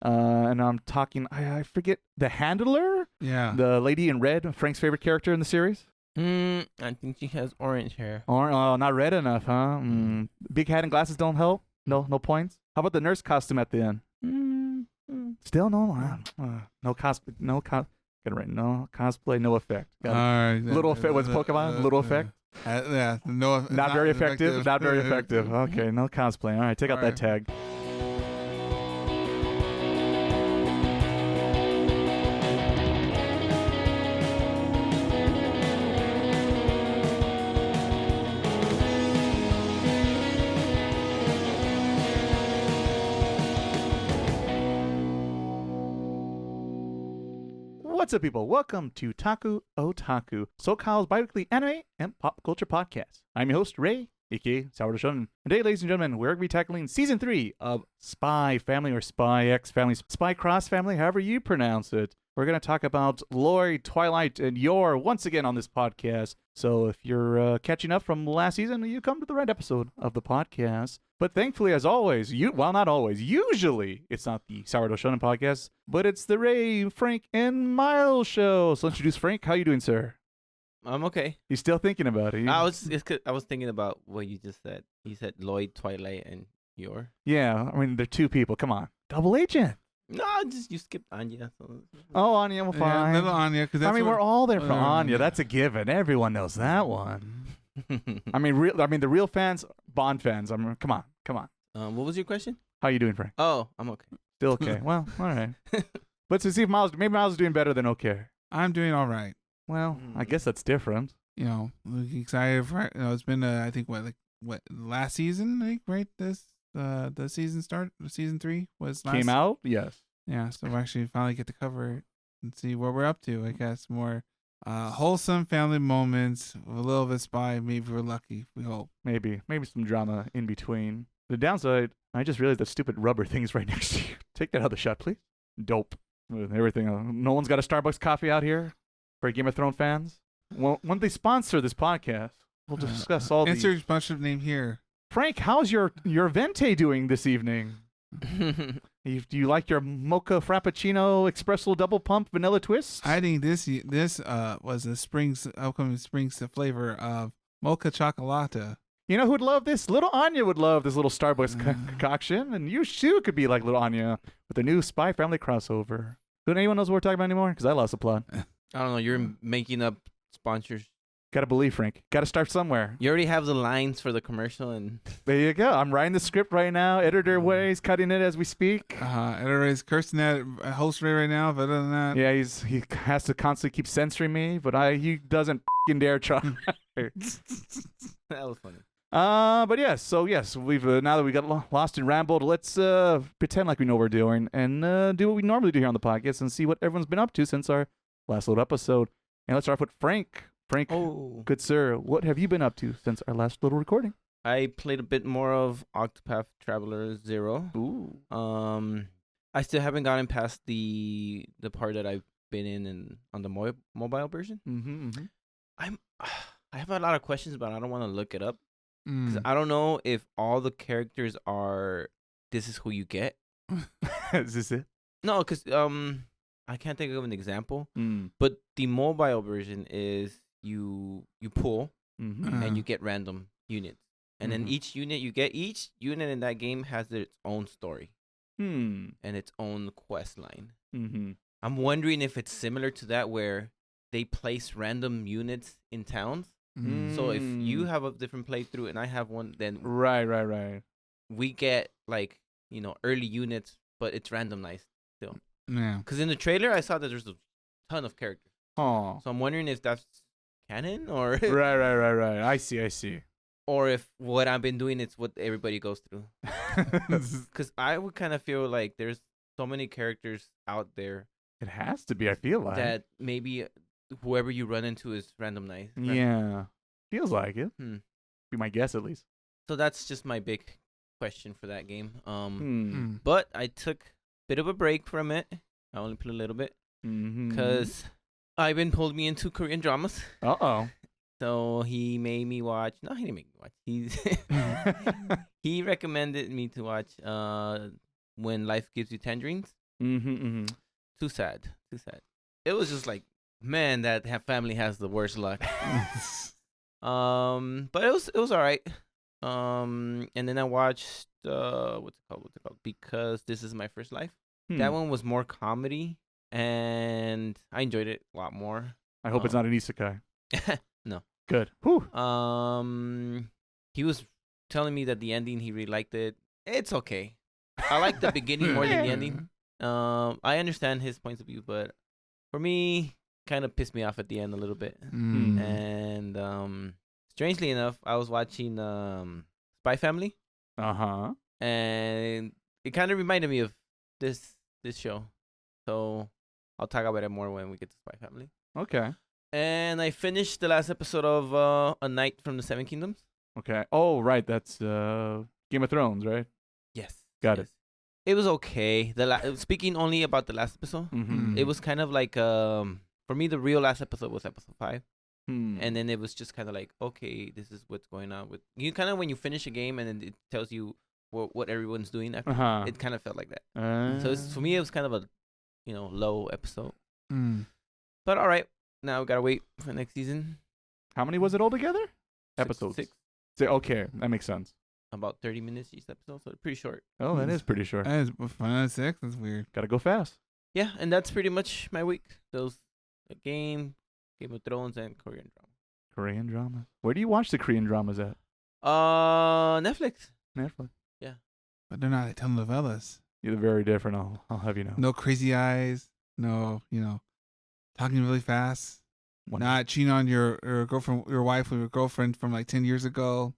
And I'm talking, I forget, the handler? Yeah. The lady in red, Frank's favorite character in the series? I think she has orange hair. Or not red enough, huh? Big hat and glasses don't help? No points? How about the nurse costume at the end? Still no? No cosplay, get it right, no cosplay, no effect. All right. Little effect, what's Pokemon? Little effect? Yeah. No. Not very effective. Not very effective. Okay, no cosplay. All right, take out that tag. What's up, people? Welcome to Otaku, SoCal's bi-weekly anime and pop culture podcast. I'm your host, Ray, aka Sourdough Shonen. And today, ladies and gentlemen, we're going to be tackling Season 3 of SpyFamily or SpyxFamily, SpyXFamily, however you pronounce it. We're going to talk about Lloyd, Twilight, and Yor once again on this podcast. So if you're catching up from last season, you come to the right episode of the podcast. But thankfully, as always, not always, usually it's not the Sourdough Shonen podcast, but it's the Ray, Frank, and Miles show. So let's introduce Frank. How you doing, sir? I'm okay. You still thinking about it? I was thinking about what you just said. You said Lloyd, Twilight, and Yor. Yeah, I mean, they're two people. Come on. Double agent. No, you skipped Anya. So. Oh, Anya, well, fine. Yeah, little Anya. We're all there for Anya. That's a given. Everyone knows that one. I mean, the real fans, Bond fans. Come on. What was your question? How you doing, Frank? Oh, I'm okay. Still okay. Well, all right. Let's see if Miles is doing better than okay. I'm doing all right. Well, I guess that's different. You know, excited for. It's been I think last season, I think, right? The season start. Season 3 was came out. Yes. Yeah. So we actually finally get to cover it and see what we're up to. I guess more wholesome family moments, a little bit spy. Maybe we're lucky. We hope. Maybe some drama in between. The downside, I just realized that stupid rubber thing is right next to you. Take that out of the shot, please. Dope. With everything. No one's got a Starbucks coffee out here for Game of Thrones fans. Well, when they sponsor this podcast, we'll discuss all the... Answer your sponsorship name here. Frank, how's your Vente doing this evening? Do you like your mocha frappuccino espresso double pump vanilla twist? I think this was a upcoming Springs flavor of mocha chocolata. You know who would love this? Little Anya would love this little Starbucks concoction, and you too could be like Little Anya with the new SpyFamily crossover. Don't anyone knows what we're talking about anymore? Because I lost the plot. I don't know. You're making up sponsors. Gotta believe, Frank. Gotta start somewhere. You already have the lines for the commercial, and there you go. I'm writing the script right now. Editor Way's cutting it as we speak. Editor is cursing at host Ray right now, but other than that, yeah, he has to constantly keep censoring me, but he doesn't dare try. That was funny. But yes, so yes, we've now that we got lost and rambled, let's pretend like we know what we're doing and do what we normally do here on the podcast and see what everyone's been up to since our last little episode. And let's start off with Frank. Frank, good sir, what have you been up to since our last little recording? I played a bit more of Octopath Traveler 0. Ooh. I still haven't gotten past the part that I've been in on the mobile version. Mm-hmm. I have a lot of questions, but I don't want to look it up. Because I don't know if all the characters are, this is who you get. Is this it? No, because I can't think of an example. But the mobile version is you pull and you get random units. And then each unit in that game has its own story. And its own quest line. I'm wondering if it's similar to that where they place random units in towns. So if you have a different playthrough and I have one, then right, we get early units, but it's randomized still. Yeah. Because in the trailer I saw that there's a ton of characters. Oh. So I'm wondering if that's canon or right. I see. Or if what I've been doing is what everybody goes through. Because I would kind of feel like there's so many characters out there. It has to be. I feel like that maybe whoever you run into is randomized. Yeah, feels like it. Be my guess at least. So that's just my big question for that game. But I took a bit of a break from it. I only played a little bit because Ivan pulled me into Korean dramas. So he made me watch. No, he didn't make me watch. He recommended me to watch When Life Gives You Tangerines. Too sad. It was just like, man, that family has the worst luck. But it was all right. And then I watched what's it called? Because This Is My First Life. That one was more comedy, and I enjoyed it a lot more. I hope it's not an isekai. No. Good. Whew. He was telling me that the ending, he really liked it. It's okay. I like the beginning more than the ending. I understand his points of view, but for me, kind of pissed me off at the end a little bit. And strangely enough, I was watching SpyxFamily. And it kind of reminded me of this show. So I'll talk about it more when we get to SpyxFamily. Okay. And I finished the last episode of A Night from the Seven Kingdoms. Okay. Oh, right. That's Game of Thrones, right? Yes. Got it. It was okay. Speaking only about the last episode, it was kind of like for me, the real last episode was episode 5. And then it was just kind of like, okay, this is what's going on with you. Kind of when you finish a game and then it tells you what everyone's doing after. It kind of felt like that. So for me, it was kind of a low episode. But all right, now we gotta wait for next season. How many was it altogether? Episodes. 6. Okay, that makes sense. About 30 minutes each episode, so pretty short. Oh, that is pretty short. That is 5 That's weird. Gotta go fast. Yeah, and that's pretty much my week. Those Game of Thrones, and Korean drama. Korean dramas. Where do you watch the Korean dramas at? Netflix. Yeah. But they're not telenovelas. You're very different. I'll have you know. No crazy eyes. No, talking really fast. Not cheating on your girlfriend, your wife, or your girlfriend from like 10 years ago.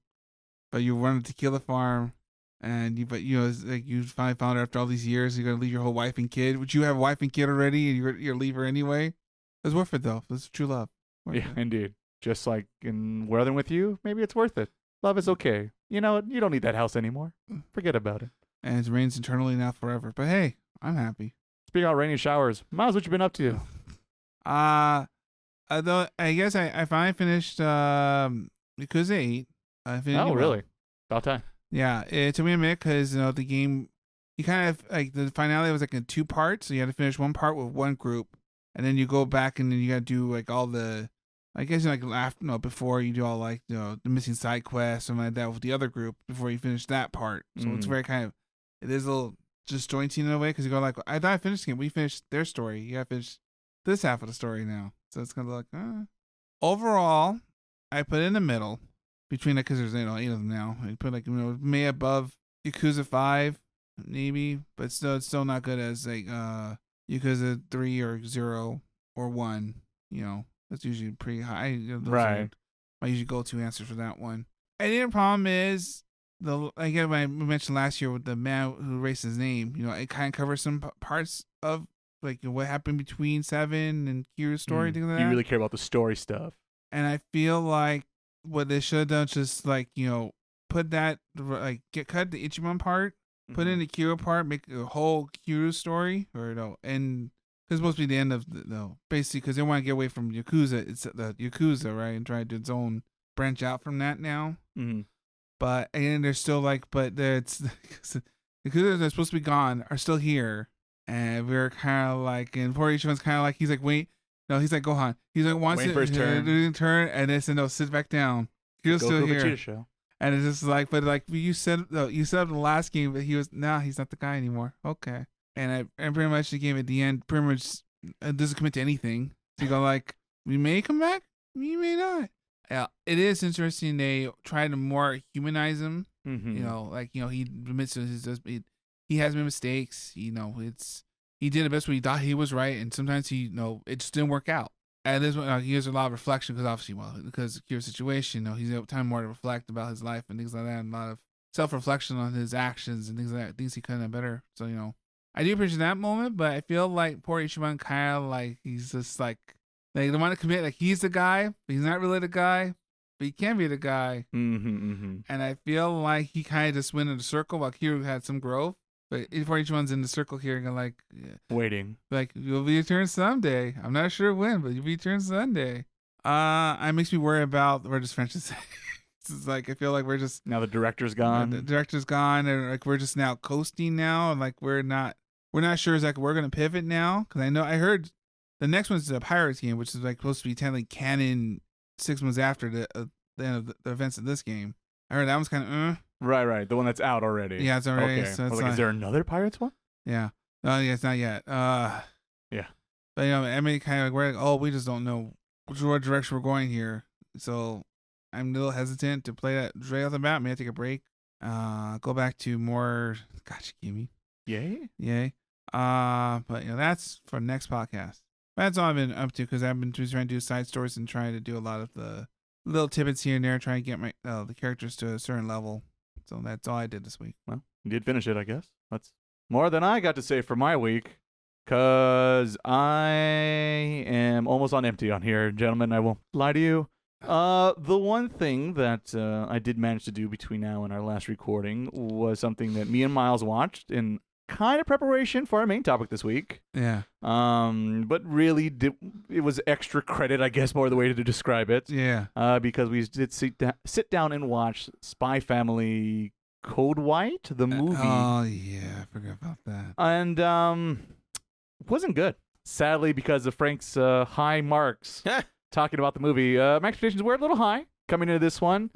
But you run a tequila farm, and it's like you finally found out after all these years you're gonna leave your whole wife and kid. Would you have a wife and kid already, and you're leave her anyway? It was worth it though. It was true love. Indeed. Just like in Where They're With You, maybe it's worth it. Love is okay. You know what? You don't need that house anymore. Forget about it. And it reigns eternally now forever. But hey, I'm happy. Speaking about rainy showers, Miles, what you been up to? Though I guess I finally finished Yakuza 8. I finished. Oh, really? About time. Yeah, it took me a minute because the game, you kind of like the finale was like in 2 parts, so you had to finish one part with one group, and then you go back and then you got to do like all the, I guess like after before you do all like the missing side quests something like that with the other group before you finish that part. So it's very kind of, it is a little disjointing in a way because you go like, I thought I finished the game, we finished their story, you got to finish this half of the story now. So it's kind of like, overall, I put it in the middle between because there's 8 of them now. I put like may above Yakuza 5 maybe, but still it's still not good as like Yakuza 3 or 0 or 1. That's usually pretty high. Right. My usually go-to answer for that one. And the problem is again when I mentioned last year with the man who erased his name. It kind of covers some parts of like what happened between 7 and Kiryu's story. Things like that. You really care about the story stuff. And I feel like what they should have done is just like, put that, like cut the Ichiban part, put in the Kiryu part, make a whole Kiryu story, or and because it's supposed to be the end of basically because they want to get away from Yakuza. It's the Yakuza, right, and try to do its own branch out from that now. But and they're still like, but it's the Yakuza that's supposed to be gone are still here, and we're kind of like, and poor Ichiban's kind of like, he's like, wait. No, he's like Gohan. He's like wants to turn, and then said no, sit back down. He was still here, show. And it's just like, but like you said in the last game, but he's not the guy anymore. Okay, and pretty much the game at the end pretty much doesn't commit to anything. So you go like, we may come back, we may not. Yeah, it is interesting. They try to more humanize him. He admits to he has made mistakes. He did the best what he thought he was right, and sometimes it just didn't work out. And this one, he has a lot of reflection because obviously, because of Kiryu's situation, he's able time more to reflect about his life and things like that, and a lot of self-reflection on his actions and things like that, things he could have done better. So, I do appreciate that moment, but I feel like poor Ichiban kind of like, he's just like they want to commit, like he's the guy, but he's not really the guy, but he can be the guy. And I feel like he kind of just went in a circle while Kiryu had some growth. But before each one's in the circle here and like waiting, like you'll be your turn someday. I'm not sure when, but you'll be your turn someday. It makes me worry about where this franchise. It's like I feel like we're just now the director's gone. The director's gone, and like we're just now coasting now, and like we're not. we're not sure exactly we're gonna pivot now because I heard the next one's a Pirates game, which is like supposed to be technically canon 6 months after the end of the events of this game. I heard that one's kind of Right. The one that's out already. Yeah, it's already. Okay. So I it's was like, is there another Pirates one? Yeah. Oh, yeah, it's not yet. Yeah. But I mean, kind of like we're like, we just don't know what direction we're going here. So I'm a little hesitant to play that straight off the bat. Maybe I take a break. Go back to more Gotcha Gimme. Yay. But that's for next podcast. That's all I've been up to because I've been trying to do side stories and trying to do a lot of the little tidbits here and there, trying to get my the characters to a certain level. So that's all I did this week. Well, you did finish it, I guess. That's more than I got to say for my week, because I am almost on empty on here, gentlemen. I won't lie to you. The one thing that I did manage to do between now and our last recording was something that me and Miles watched in kind of preparation for our main topic this week. Yeah. But really, it was extra credit, I guess, more the way to describe it. Yeah. Because we did sit down and watch SpyxFamily Code White, the movie. Oh yeah, I forgot about that. And wasn't good. Sadly, because of Frank's high marks talking about the movie, my expectations were a little high coming into this one.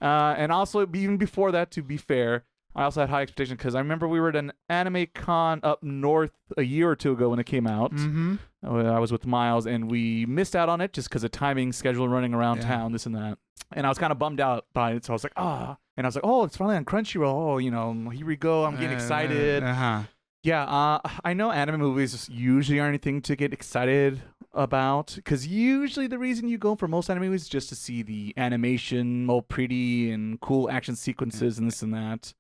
And also, even before that, to be fair, I also had high expectations because I remember we were at an anime con up north a year or two ago when it came out. Mm-hmm. I was with Miles, and we missed out on it just because of timing, schedule, running around town, this and that. And I was kind of bummed out by it, so I was like, And I was like, it's finally on Crunchyroll. Oh, here we go. I'm getting excited. Yeah, I know anime movies usually aren't anything to get excited about, because usually the reason you go for most anime movies is just to see the animation, all pretty and cool action sequences and this and that.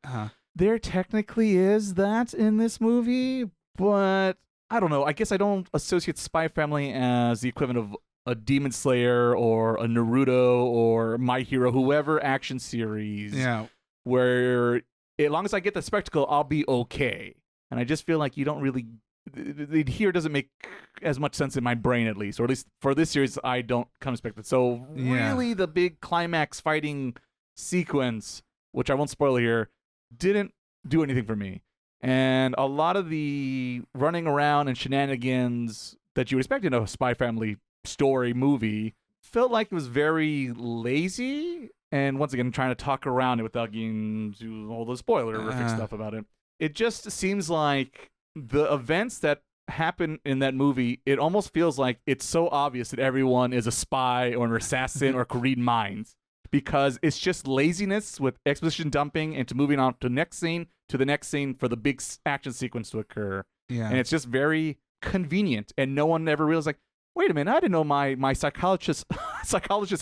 There technically is that in this movie, but I don't know. I guess I don't associate SpyxFamily as the equivalent of a Demon Slayer or a Naruto or My Hero, whoever action series. Yeah. Where as long as I get the spectacle, I'll be okay. And I just feel like you don't really... Here doesn't make as much sense in my brain, at least. Or at least for this series, I don't come expect it. So really the big climax fighting sequence, which I won't spoil here, didn't do anything for me. And a lot of the running around and shenanigans that you would expect in a SpyxFamily story movie felt like it was very lazy. And once again, trying to talk around it without getting into all the spoiler-rific stuff about it. It just seems like the events that happen in that movie, it almost feels like it's so obvious that everyone is a spy or an assassin or could read minds, because it's just laziness with exposition dumping into moving on to the next scene for the big action sequence to occur. Yeah. And it's just very convenient, and no one ever realized, like, wait a minute, I didn't know my psychologist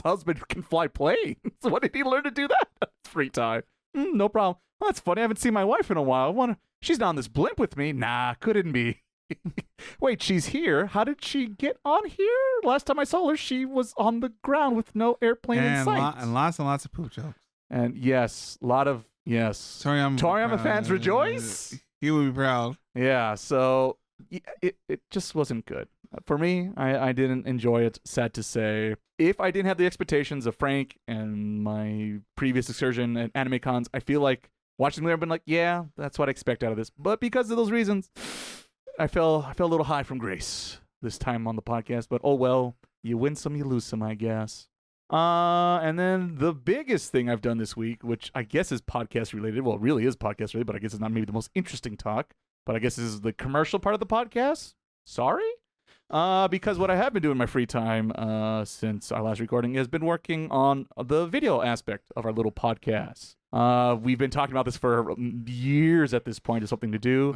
husband can fly planes. So what did he learn to do that? Free time. No problem. Well, that's funny. I haven't seen my wife in a while. She's not on this blimp with me. Nah, couldn't be. Wait, she's here? How did she get on here? Last time I saw her, she was on the ground with no airplane in sight. And lots of poop jokes. And yes, a lot of, yes. Toriyama fans rejoice. He will be proud. Yeah, so it just wasn't good. For me, I didn't enjoy it, sad to say. If I didn't have the expectations of Frank and my previous excursion at anime cons, I feel like watching the movie, I've been like, yeah, that's what I expect out of this. But because of those reasons, I fell a little high from grace this time on the podcast. But oh well, you win some, you lose some, I guess. And then the biggest thing I've done this week, which I guess is podcast related. Well, it really is podcast related, but I guess it's not maybe the most interesting talk. But I guess this is the commercial part of the podcast. Sorry. Because what I have been doing in my free time since our last recording has been working on the video aspect of our little podcast. We've been talking about this for years at this point as something to do,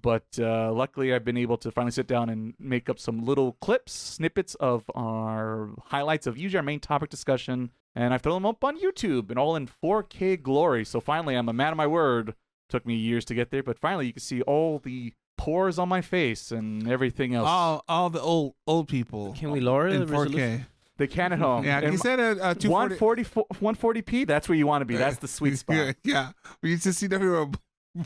but luckily I've been able to finally sit down and make up some little clips, snippets of our highlights of usually our main topic discussion, and I've thrown them up on YouTube and all in 4K glory. So finally, I'm a man of my word. Took me years to get there, but finally you can see all the pores on my face and everything else. All the old people. Can we lower in the 4K? resolution? They can at home. Yeah, he said 140p. That's where you want to be. That's the sweet spot. Yeah. We used to see everyone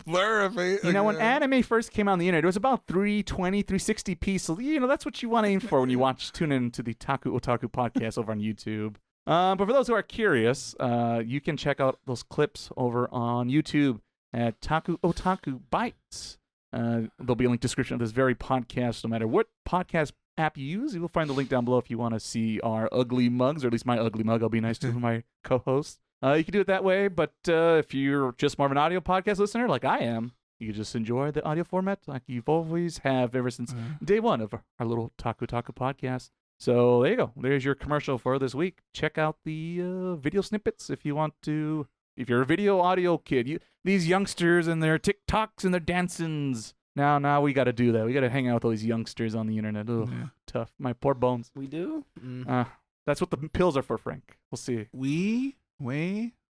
blur of it. When anime first came out on the internet, it was about 320, 360p. So that's what you want to aim for when you tune into the Otaku podcast over on YouTube. But for those who are curious, you can check out those clips over on YouTube at Otaku Bites. There'll be a link description of this very podcast. No matter what podcast app you use, you'll find the link down below if you want to see our ugly mugs, or at least my ugly mug. I'll be nice to my co-host. You can do it that way, but if you're just more of an audio podcast listener like I am, you can just enjoy the audio format like you've always have ever since day one of our little Taku podcast. So there you go. There's your commercial for this week. Check out the video snippets if you want to. If you're a video audio kid, these youngsters and their TikToks and their dancings. Now we got to do that. We got to hang out with all these youngsters on the internet. Ugh, tough. My poor bones. We do? That's what the pills are for, Frank. We'll see.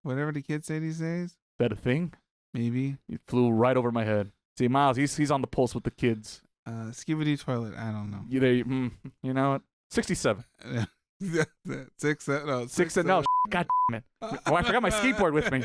Whatever the kids say these days. Is that a thing? Maybe. You flew right over my head. See, Miles, he's on the pulse with the kids. Skibidi toilet. I don't know. You know what? 67. 6. No, 6. No, God damn it. Oh, I forgot my skateboard with me.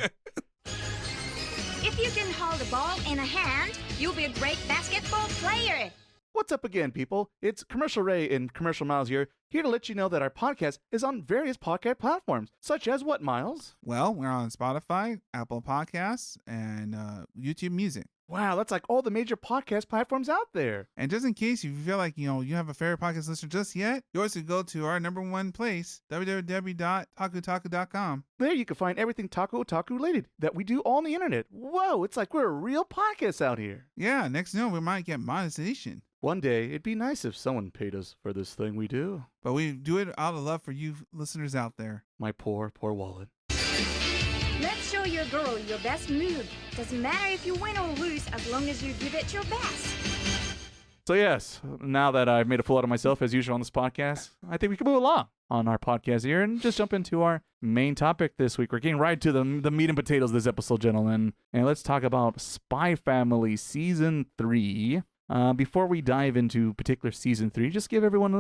If you can hold a ball in a hand, you'll be a great basketball player. What's up again, people? It's Commercial Ray and Commercial Miles here to let you know that our podcast is on various podcast platforms, such as what, Miles? Well, we're on Spotify, Apple Podcasts, and YouTube Music. Wow, that's like all the major podcast platforms out there. And just in case you feel like, you have a favorite podcast listener just yet, you always could go to our number one place, www.takutaku.com. There you can find everything Taku Otaku related that we do on the internet. Whoa, it's like we're a real podcast out here. Yeah, next we might get monetization. One day, it'd be nice if someone paid us for this thing we do. But we do it out of love for you listeners out there. My poor wallet. Let's show your girl your best move. Doesn't matter if you win or lose as long as you give it your best. So yes, now that I've made a fool out of myself as usual on this podcast, I think we can move along on our podcast here and just jump into our main topic this week. We're getting right to the meat and potatoes of this episode, gentlemen. And let's talk about SpyxFamily Season 3. Before we dive into particular Season 3, just give everyone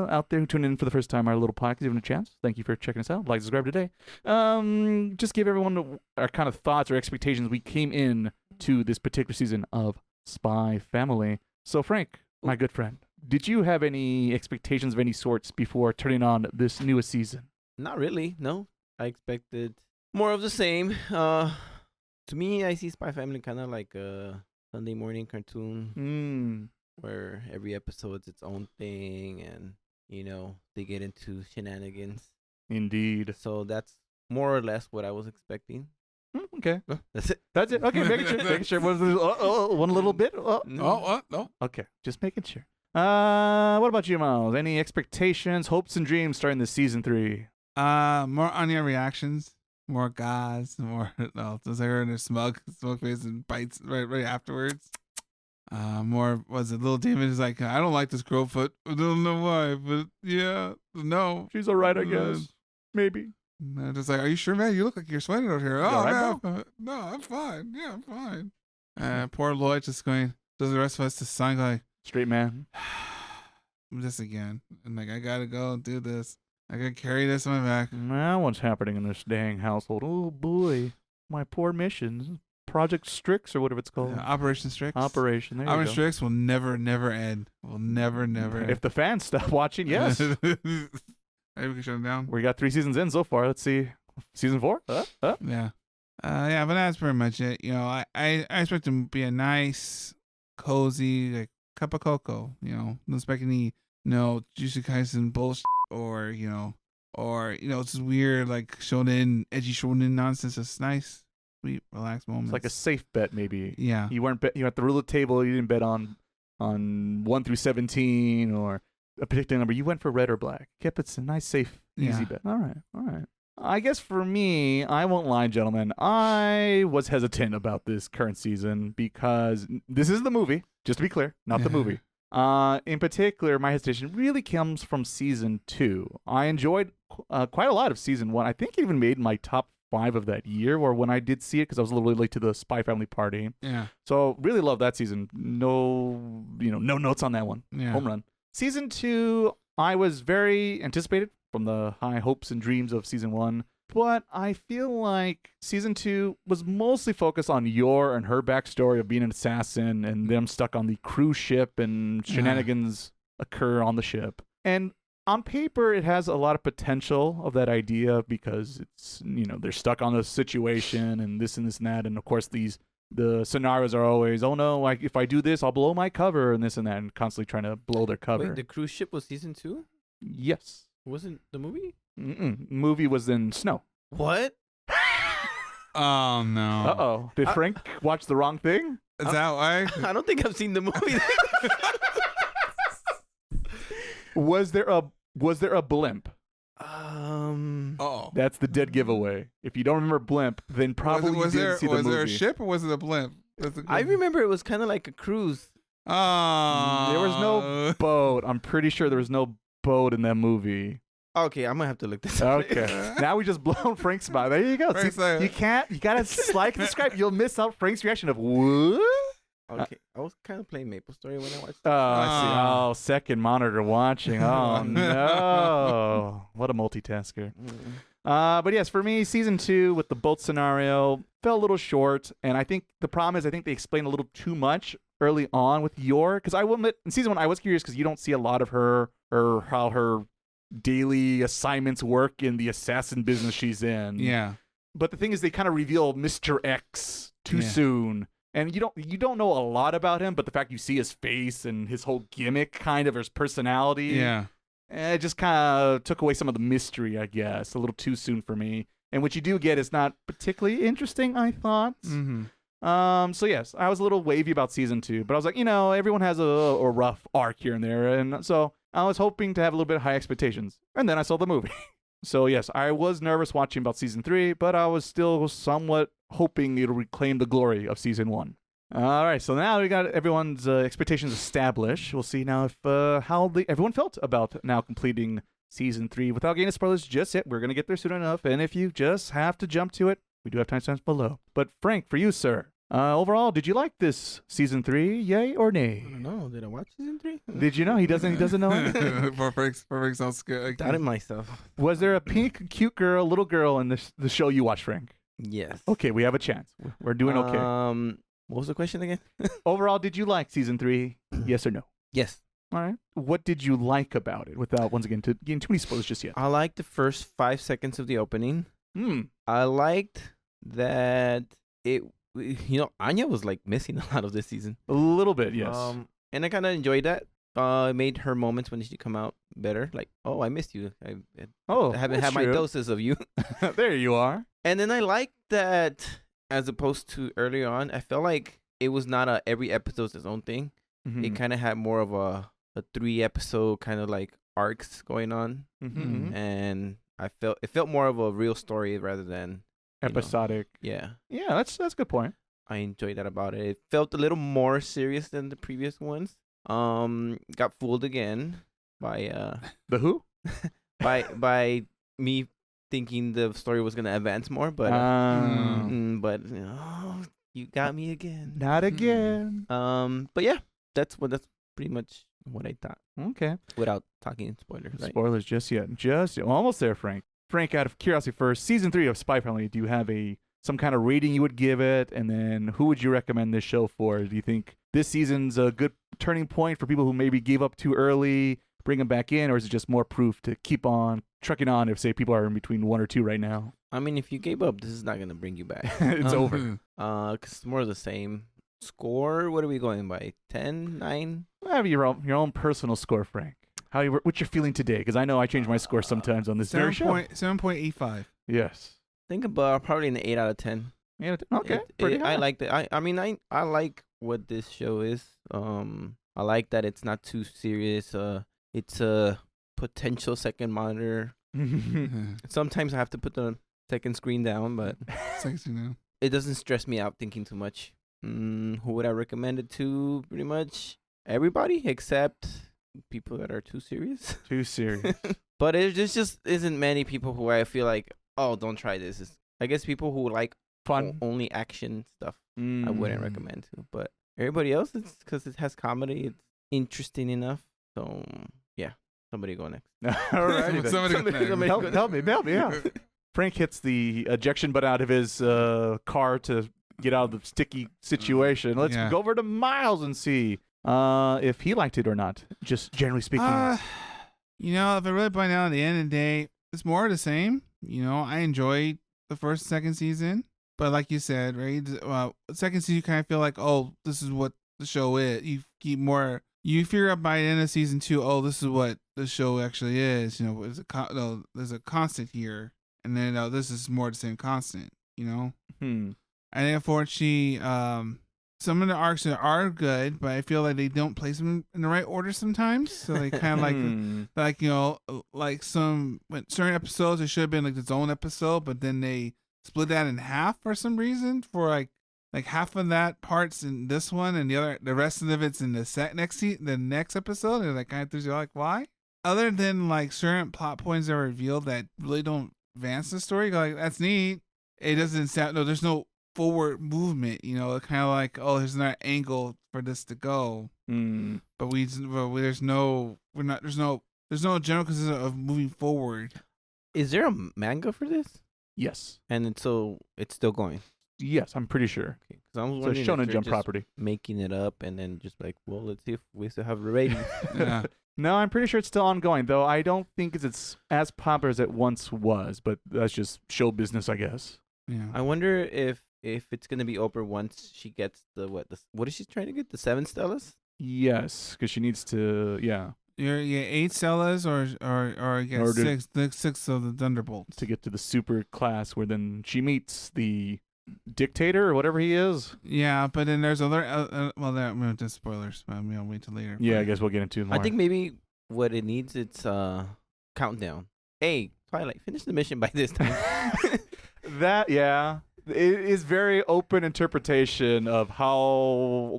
out there who tuned in for the first time our little podcast even a chance. Thank you for checking us out. Like, subscribe today. Just give everyone our kind of thoughts or expectations we came in to this particular season of SpyxFamily. So, Frank, my good friend, did you have any expectations of any sorts before turning on this newest season? Not really, no. I expected more of the same. To me, I see SpyxFamily kind of like a Sunday morning cartoon where every episode's its own thing and, they get into shenanigans. Indeed. So that's more or less what I was expecting. Okay. That's it. That's it. Okay, making sure. One little bit? No. Okay, just making sure. What about you, Miles? Any expectations, hopes, and dreams starting this Season 3? More onion reactions. More guys, just her and her smug face and bites right afterwards. More was it little David is like, I don't like this Crowfoot. I don't know why, but yeah, no. She's alright, I guess. Maybe. And just like, are you sure, man? You look like you're sweating out here. Oh, right, no, I'm fine. Yeah, I'm fine. Poor Lloyd just going, does the rest of us just sign like straight man. This again. And like, I gotta go and do this. I gotta carry this on my back. Now what's happening in this dang household? Oh boy, my poor missions. Project Strix or whatever it's called. Operation Strix. Operation. There Operation you go. Strix will never end. Will never end. If the fans stop watching, yes. Maybe we can shut them down. We got 3 seasons in so far. Let's see. Season 4? Yeah. Yeah, but that's pretty much it. I expect it to be a nice, cozy, like, cup of cocoa. Not expect any, Jujutsu Kaisen bullshit or, it's just weird, like, edgy shonen nonsense. It's nice, sweet, relaxed moments. It's like a safe bet, maybe. Yeah. You weren't you at the roulette table. You didn't bet on 1 through 17 or a particular number. You went for red or black. Kept it a nice, safe, easy bet. All right. I guess for me, I won't lie, gentlemen. I was hesitant about this current season because this is the movie, just to be clear, not the movie. In particular, my hesitation really comes from Season 2. I enjoyed quite a lot of Season 1. I think it even made my top 5 of that year, or when I did see it, because I was a little late to the SpyxFamily party. Yeah. So really love that season. No notes on that one. Yeah. Home run. Season 2, I was very anticipated from the high hopes and dreams of Season 1. But I feel like Season 2 was mostly focused on Yor and her backstory of being an assassin and them stuck on the cruise ship and shenanigans occur on the ship. And on paper, it has a lot of potential of that idea because it's, they're stuck on the situation and this and that. And of course, these the scenarios are always, oh no, like if I do this, I'll blow my cover and this and that, and constantly trying to blow their cover. Wait, the cruise ship was season 2? Yes. Wasn't the movie? Movie was in snow. What? Oh no. Uh-oh. Did Frank watch the wrong thing? Is that why? I don't think I've seen the movie. Was there a blimp? Oh. That's the dead giveaway. If you don't remember blimp, then probably you didn't see the movie. Was there a ship or was it a blimp? I remember it was kind of like a cruise. Oh. There was no boat. I'm pretty sure there was no boat in that movie. Okay, I'm gonna have to look this up. Okay. Now we just blown Frank's spot. There you go. Frank's See, like- you gotta like and subscribe. You'll miss out Frank's reaction of what? Okay, I was kind of playing Maple Story when I watched it. Oh, I see. Oh, second monitor watching. Oh no. What a multitasker. But yes, for me, season 2 with the boat scenario fell a little short, and I think the problem is I think they explained a little too much early on with Yor, because I will admit in season 1 I was curious because you don't see a lot of her or how her daily assignments work in the assassin business she's in. Yeah. But the thing is, they kind of reveal Mr. X too soon. And you don't know a lot about him, but the fact you see his face and his whole gimmick, kind of his personality, it just kind of took away some of the mystery, I guess, a little too soon for me. And what you do get is not particularly interesting, I thought. So yes, I was a little wavy about season 2, but I was like, everyone has a rough arc here and there, and so I was hoping to have a little bit of high expectations. And then I saw the movie. So yes, I was nervous watching about season 3, but I was still somewhat hoping it'll reclaim the glory of season 1. All right, so now we got everyone's expectations established. We'll see now if how everyone felt about now completing season 3 without getting spoilers just yet. We're gonna get there soon enough, and if you just have to jump to it, we do have timestamps below. But Frank, for you, sir, overall, did you like this season 3? Yay or nay? I don't know. Did I watch season 3? Did you know he doesn't know? Perfect sounds good. Doubted myself. Was there a pink, cute girl, little girl in the show you watched, Frank? Yes. Okay, we have a chance. We're doing okay. What was the question again? Overall, did you like season 3? Yes or no? Yes. All right. What did you like about it? Without once again getting too many spoilers just yet. I liked the first 5 seconds of the opening. I liked that Anya was like missing a lot of this season. A little bit, yes. And I kind of enjoyed that. It made her moments when she come out better. Like, oh, I missed you. I haven't had my doses of you. There you are. And then I liked that, as opposed to earlier on, I felt like it was not every episode's its own thing. It kind of had more of a 3-episode kind of like arcs going on, and it felt more of a real story rather than episodic. Yeah, that's a good point. I enjoyed that about it. It felt a little more serious than the previous ones. Got fooled again by the who? by me thinking the story was gonna advance more, but you got me again. Not again. But yeah, that's pretty much what I thought. Okay. Without talking spoilers. Right? Spoilers just yet. Well, almost there, Frank. Frank, out of curiosity first, season 3 of SpyxFamily, do you have some kind of rating you would give it? And then who would you recommend this show for? Do you think this season's a good turning point for people who maybe gave up too early, bring them back in, or is it just more proof to keep on trucking on if, say, people are in between 1 or 2 right now? I mean, if you gave up, this is not going to bring you back. It's over. Because it's more of the same. Score, what are we going by? 10, 9? Have your own personal score, Frank. What you're feeling today? Because I know I change my score sometimes on this very show. 7.85. Yes. Think about probably an 8 out of 10. Yeah. Okay. Pretty high. I like that. I like what this show is. I like that it's not too serious. It's a potential second monitor. Sometimes I have to put the second screen down, but it doesn't stress me out thinking too much. Who would I recommend it to? Pretty much everybody except people that are too serious. Too serious. But it just isn't many people who I feel like, oh, don't try this. I guess people who like fun, only action stuff, I wouldn't recommend to. But everybody else, it's because it has comedy. It's interesting enough. So yeah, somebody go next. All right, somebody help me. Yeah. Frank hits the ejection button out of his car to get out of the sticky situation. Let's go over to Miles and see if he liked it or not. Just generally speaking. If I really point out at the end of the day, it's more of the same. I enjoyed the first and second season, But like you said, right? Second season, you kind of feel like, oh, this is what the show is. You keep more. You figure out by the end of season 2, oh, this is what the show actually is. You know, there's a constant here, and then this is more the same constant. You know. I think unfortunately, some of the arcs are good, but I feel like they don't place them in the right order sometimes. So they kind of like like certain episodes, it should have been like its own episode, but then they split that in half for some reason. For like half of that part's in this one, and the rest of it's in the next episode. And that kind of throws you like, why? Other than like certain plot points that are revealed that really don't advance the story, you're like, that's neat. It doesn't sound there's no forward movement, kind of like, oh, there's another angle for this to go, but there's no general consensus of moving forward. Is there a manga for this? Yes. And it's still going. Yes, I'm pretty sure. Okay, I was so it's Shonen Jump property, making it up, and then just like, well, let's see if we still have the ratings. Yeah. No, I'm pretty sure it's still ongoing, though I don't think it's as popular as it once was, but that's just show business, I guess. Yeah. I wonder if it's gonna be over once she gets what is she trying to get? The 7 stellas? Yes, because she needs to. Yeah. 8 stellas or get 6 of the thunderbolts to get to the super class, where then she meets the dictator or whatever he is. Yeah, but then there's other. That went to spoilers, but I'll wait till later. Yeah, I guess we'll get into it more. I think maybe what it needs it's countdown. Hey, Twilight, finish the mission by this time. That it is very open interpretation of how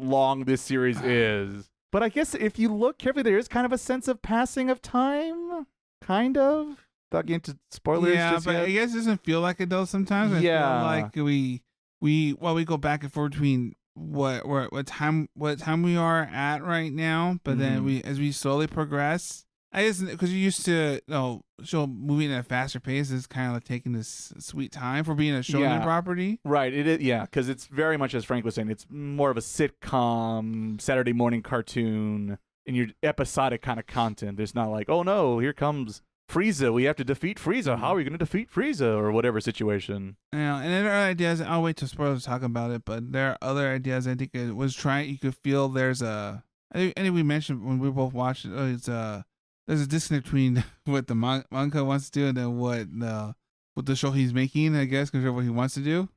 long this series is. But I guess if you look carefully, there is kind of a sense of passing of time, kind of. Without getting into spoilers. Yeah, just but yet. I guess it doesn't feel like it does sometimes. I feel like we go back and forth between what time we are at right now, but then as we slowly progress. I guess because you used to show moving at a faster pace is kind of like taking this sweet time for being a shonen property. Right. It is. Yeah, because it's very much, as Frank was saying, it's more of a sitcom, Saturday morning cartoon, and your episodic kind of content. There's not like, oh no, here comes Frieza. We have to defeat Frieza. How are we going to defeat Frieza or whatever situation? Yeah, and then there are ideas. I'll wait till spoilers to talk about it, but there are other ideas. I think it was trying. You could feel there's a. I think we mentioned when we both watched it. There's a disconnect between what the manga wants to do and then what the show he's making, I guess, compared to what he wants to do,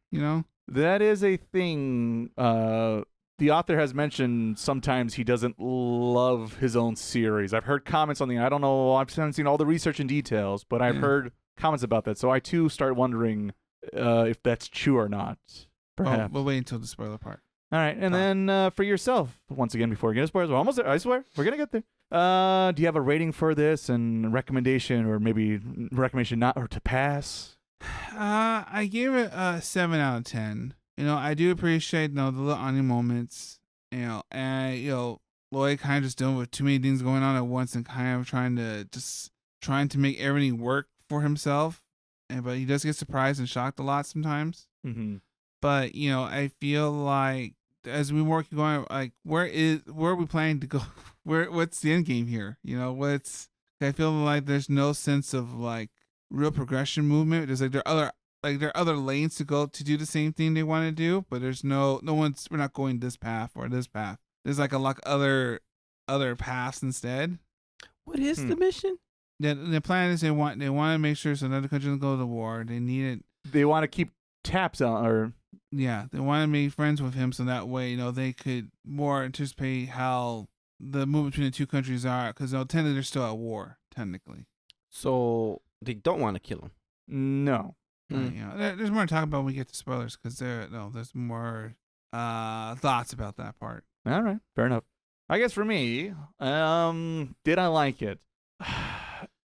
That is a thing. The author has mentioned sometimes he doesn't love his own series. I've heard comments on I don't know, I haven't seen all the research and details, but I've heard comments about that. So I too start wondering if that's true or not. Perhaps. We'll wait until the spoiler part. All right. And then for yourself, once again, before we get into spoilers, we're almost there. I swear. We're going to get there. Do you have a rating for this and recommendation, or maybe recommendation not or to pass? I gave it a 7 out of 10. I do appreciate the little Anya moments. And Lloyd kind of just dealing with too many things going on at once and kind of trying to make everything work for himself. But he does get surprised and shocked a lot sometimes. Mm-hmm. But I feel like as we work going, like where are we planning to go? What's the end game here? I feel like there's no sense of like real progression movement. There's there are other lanes to go to do the same thing they want to do, but there's no one's. We're not going this path or this path. There's like a lot of other paths instead. What is the mission? The plan is they want to make sure so another country doesn't go to war. They need it. They want to keep tabs on, or they want to make friends with him so that way they could more anticipate how the movement between the two countries are, because technically they're still at war technically. So they don't want to kill him. No. There's more to talk about when we get to spoilers, because there's more thoughts about that part. All right, fair enough. I guess for me, did I like it?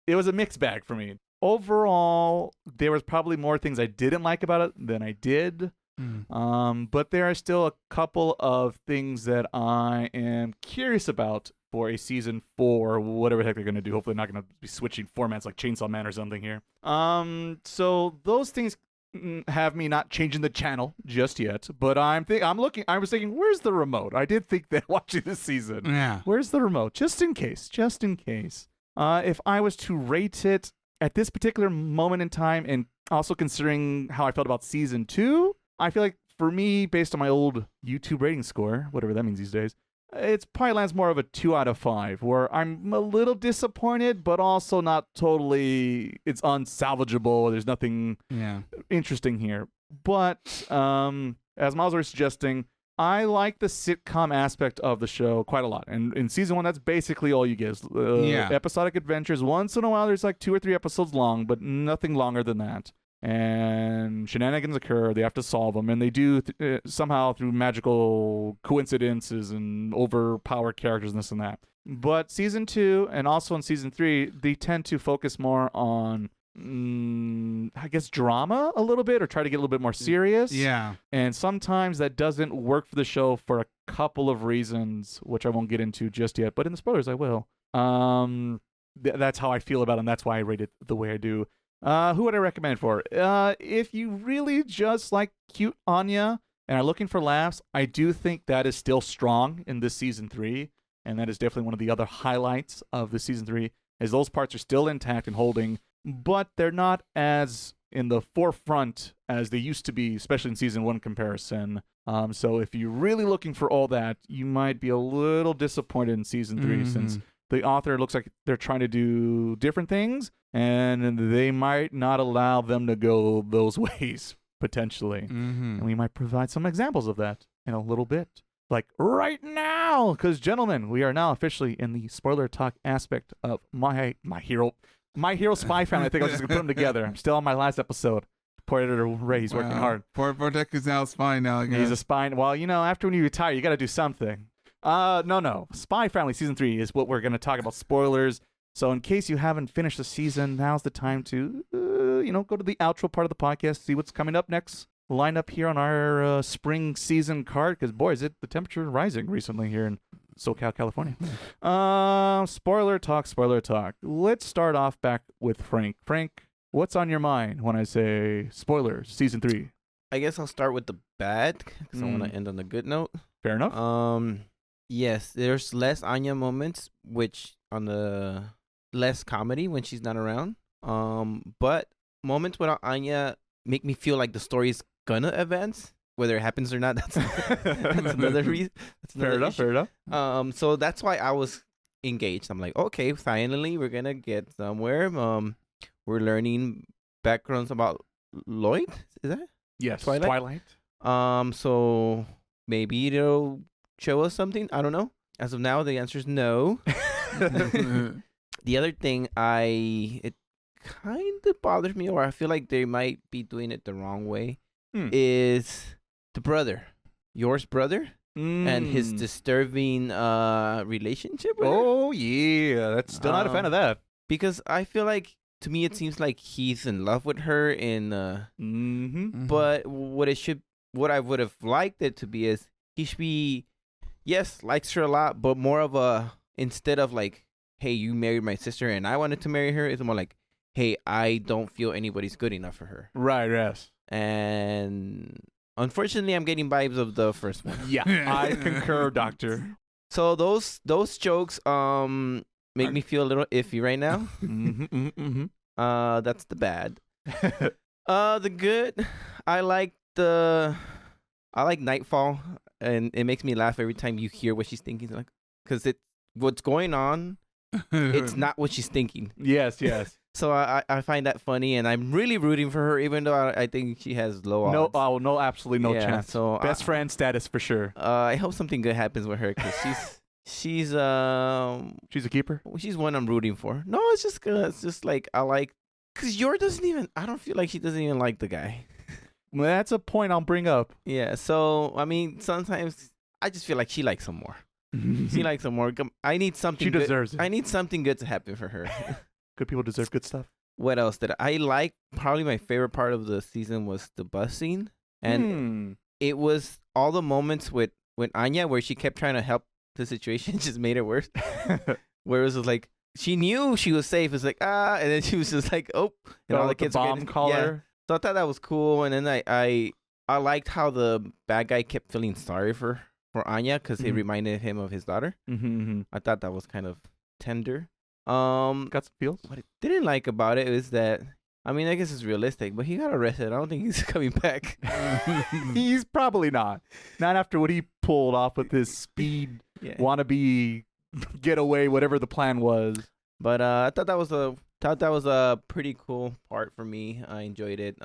It was a mixed bag for me. Overall, there was probably more things I didn't like about it than I did. But there are still a couple of things that I am curious about for a season 4, whatever the heck they're going to do. Hopefully not going to be switching formats like Chainsaw Man or something here. So those things have me not changing the channel just yet, but I was thinking, where's the remote? I did think that watching this season. Yeah. Where's the remote? Just in case. If I was to rate it at this particular moment in time, and also considering how I felt about season 2, I feel like for me, based on my old YouTube rating score, whatever that means these days, it's probably lands more of a 2 out of 5, where I'm a little disappointed, but also not totally. It's unsalvageable. There's nothing interesting here. But as Miles was suggesting, I like the sitcom aspect of the show quite a lot. And in season 1, that's basically all you get is episodic adventures. Once in a while, there's like 2 or 3 episodes long, but nothing longer than that. And shenanigans occur. They have to solve them, and they do somehow through magical coincidences and overpower characters and this and that. But season 2 and also in season 3, they tend to focus more on, I guess, drama a little bit, or try to get a little bit more serious. Yeah. And sometimes that doesn't work for the show for a couple of reasons, which I won't get into just yet. But in the spoilers, I will. That's how I feel about it, and that's why I rate it the way I do. Who would I recommend it for? If you really just like cute Anya and are looking for laughs, I do think that is still strong in this season 3, and that is definitely one of the other highlights of the season 3, is those parts are still intact and holding, but they're not as in the forefront as they used to be, especially in season 1 comparison. So if you're really looking for all that, you might be a little disappointed in season 3, since the author looks like they're trying to do different things, and they might not allow them to go those ways, potentially. And we might provide some examples of that in a little bit. Like right now, because, gentlemen, we are now officially in the spoiler talk aspect of My Hero Spy Family. I think I was just going to put them together. I'm still on my last episode. Poor editor Ray, he's working hard. Poor Deck is now a spy now, I guess. He's a spy. Well, after when you retire, you got to do something. No. Spy Family Season 3 is what we're going to talk about. Spoilers. So in case you haven't finished the season, now's the time to, go to the outro part of the podcast, see what's coming up next. Line up here on our spring season card, because, boy, is it the temperature rising recently here in SoCal, California. Spoiler talk. Let's start off back with Frank. Frank, what's on your mind when I say spoilers, Season 3? I guess I'll start with the bad, because I want to end on a good note. Fair enough. Yes, there's less Anya moments, which on the less comedy when she's not around. But moments without Anya make me feel like the story is gonna advance, whether it happens or not. That's another reason. Fair enough. So that's why I was engaged. I'm like, okay, finally we're gonna get somewhere. We're learning backgrounds about Lloyd. Is that? Yes. Twilight. So maybe it'll show us something. I don't know. As of now, the answer is no. The other thing, it kind of bothers me, or I feel like they might be doing it the wrong way, is the brother, Yor's brother, and his disturbing relationship with her. Oh, yeah. That's still not a fan of that. Because I feel like, to me, it seems like he's in love with her, but what I would have liked it to be is he should be, yes, likes her a lot, but more of a, instead of like, hey, you married my sister and I wanted to marry her, it's more like, hey, I don't feel anybody's good enough for her. Right, yes. And unfortunately, I'm getting vibes of the first one. Yeah, I concur, Doctor. So those jokes make me feel a little iffy right now. That's the bad. The good, I like Nightfall, and it makes me laugh every time you hear what she's thinking, like, because what's going on, it's not what she's thinking. Yes. So I find that funny, and I'm really rooting for her, even though I think she has low odds. No, absolutely no chance. So best friend status for sure. I hope something good happens with her, because she's a keeper. She's one I'm rooting for. No, it's just like I like, because Yor doesn't even. I don't feel like she doesn't even like the guy. That's a point I'll bring up. Yeah. So I mean, sometimes I just feel like she likes him more. She likes him more. I need something. She deserves it. I need something good to happen for her. Good people deserve good stuff. What else did I like? Probably my favorite part of the season was the bus scene, and it was all the moments with Anya where she kept trying to help the situation, just made it worse. Where it was like she knew she was safe. It's like and then she was just like, oh, and all the kids bomb collar. So I thought that was cool, and then I liked how the bad guy kept feeling sorry for Anya, because it reminded him of his daughter. I thought that was kind of tender. Got some feels. What I didn't like about it is that I mean, I guess it's realistic, but he got arrested. I don't think he's coming back. He's probably not. Not after what he pulled off with his speed wannabe getaway, whatever the plan was. But I thought that was a pretty cool part for me. I enjoyed it.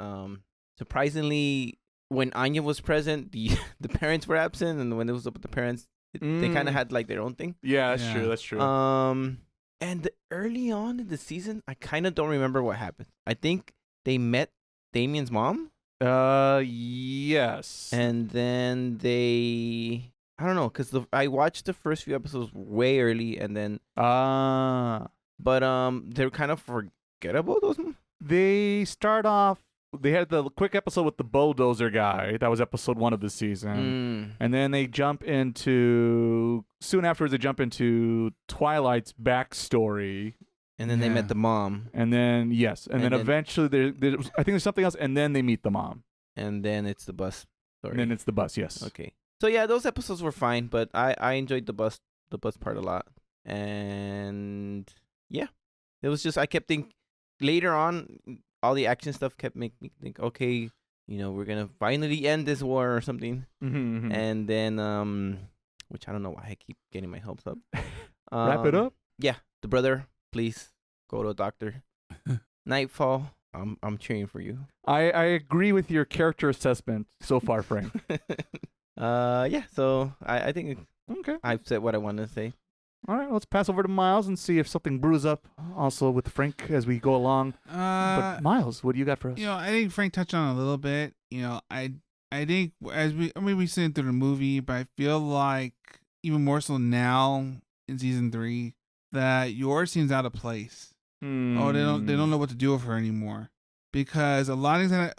Surprisingly, when Anya was present, the parents were absent, and when it was up with the parents, they kind of had like their own thing. Yeah, that's true. That's true. And early on in the season, I kind of don't remember what happened. I think they met Damien's mom. Yes. And then I don't know, because I watched the first few episodes way early, and then but they're kind of forgettable. Those. They start off. They had the quick episode with the bulldozer guy. That was episode 1 of the season. And then they jump into... Soon afterwards, they jump into Twilight's backstory. And then they met the mom. And then, yes. And then eventually, I think there's something else. And then they meet the mom. And then it's the bus story. And then it's the bus, yes. Okay. So, yeah, those episodes were fine. But I enjoyed the bus part a lot. And, yeah. It was just... I kept thinking... Later on... all the action stuff kept making me think, okay, we're going to finally end this war or something. And then, which I don't know why I keep getting my hopes up. Wrap it up? Yeah. The brother, please go to a doctor. Nightfall, I'm cheering for you. I agree with your character assessment so far, Frank. Yeah, so I think okay. I've said what I wanted to say. All right, let's pass over to Miles and see if something brews up also with Frank as we go along. But Miles, what do you got for us? I think Frank touched on it a little bit. I think we've seen it through the movie, but I feel like even more so now in season 3 that Yor seems out of place. Oh, they don't know what to do with her anymore, because a lot of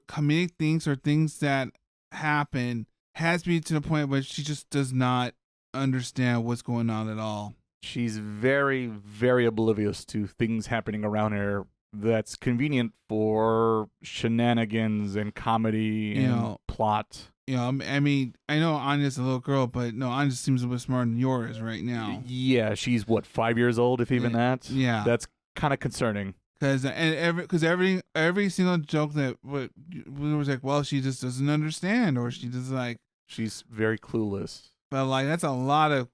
comedic things or things that happen has me to the point where she just does not understand what's going on at all. She's very, very oblivious to things happening around her that's convenient for shenanigans and comedy and plot. I mean, I know Anya's a little girl, but no, Anya seems a bit smarter than yours right now. Yeah, she's 5 years old, if even that. Yeah, that's kind of concerning. Because every single joke that was like, well, she just doesn't understand, or she just like she's very clueless. But like that's a lot of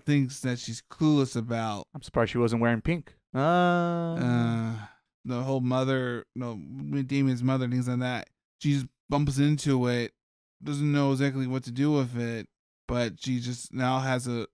things that she's clueless about. I'm surprised she wasn't wearing pink. The whole Damien's mother, things like that. She just bumps into it, doesn't know exactly what to do with it, but she just now has a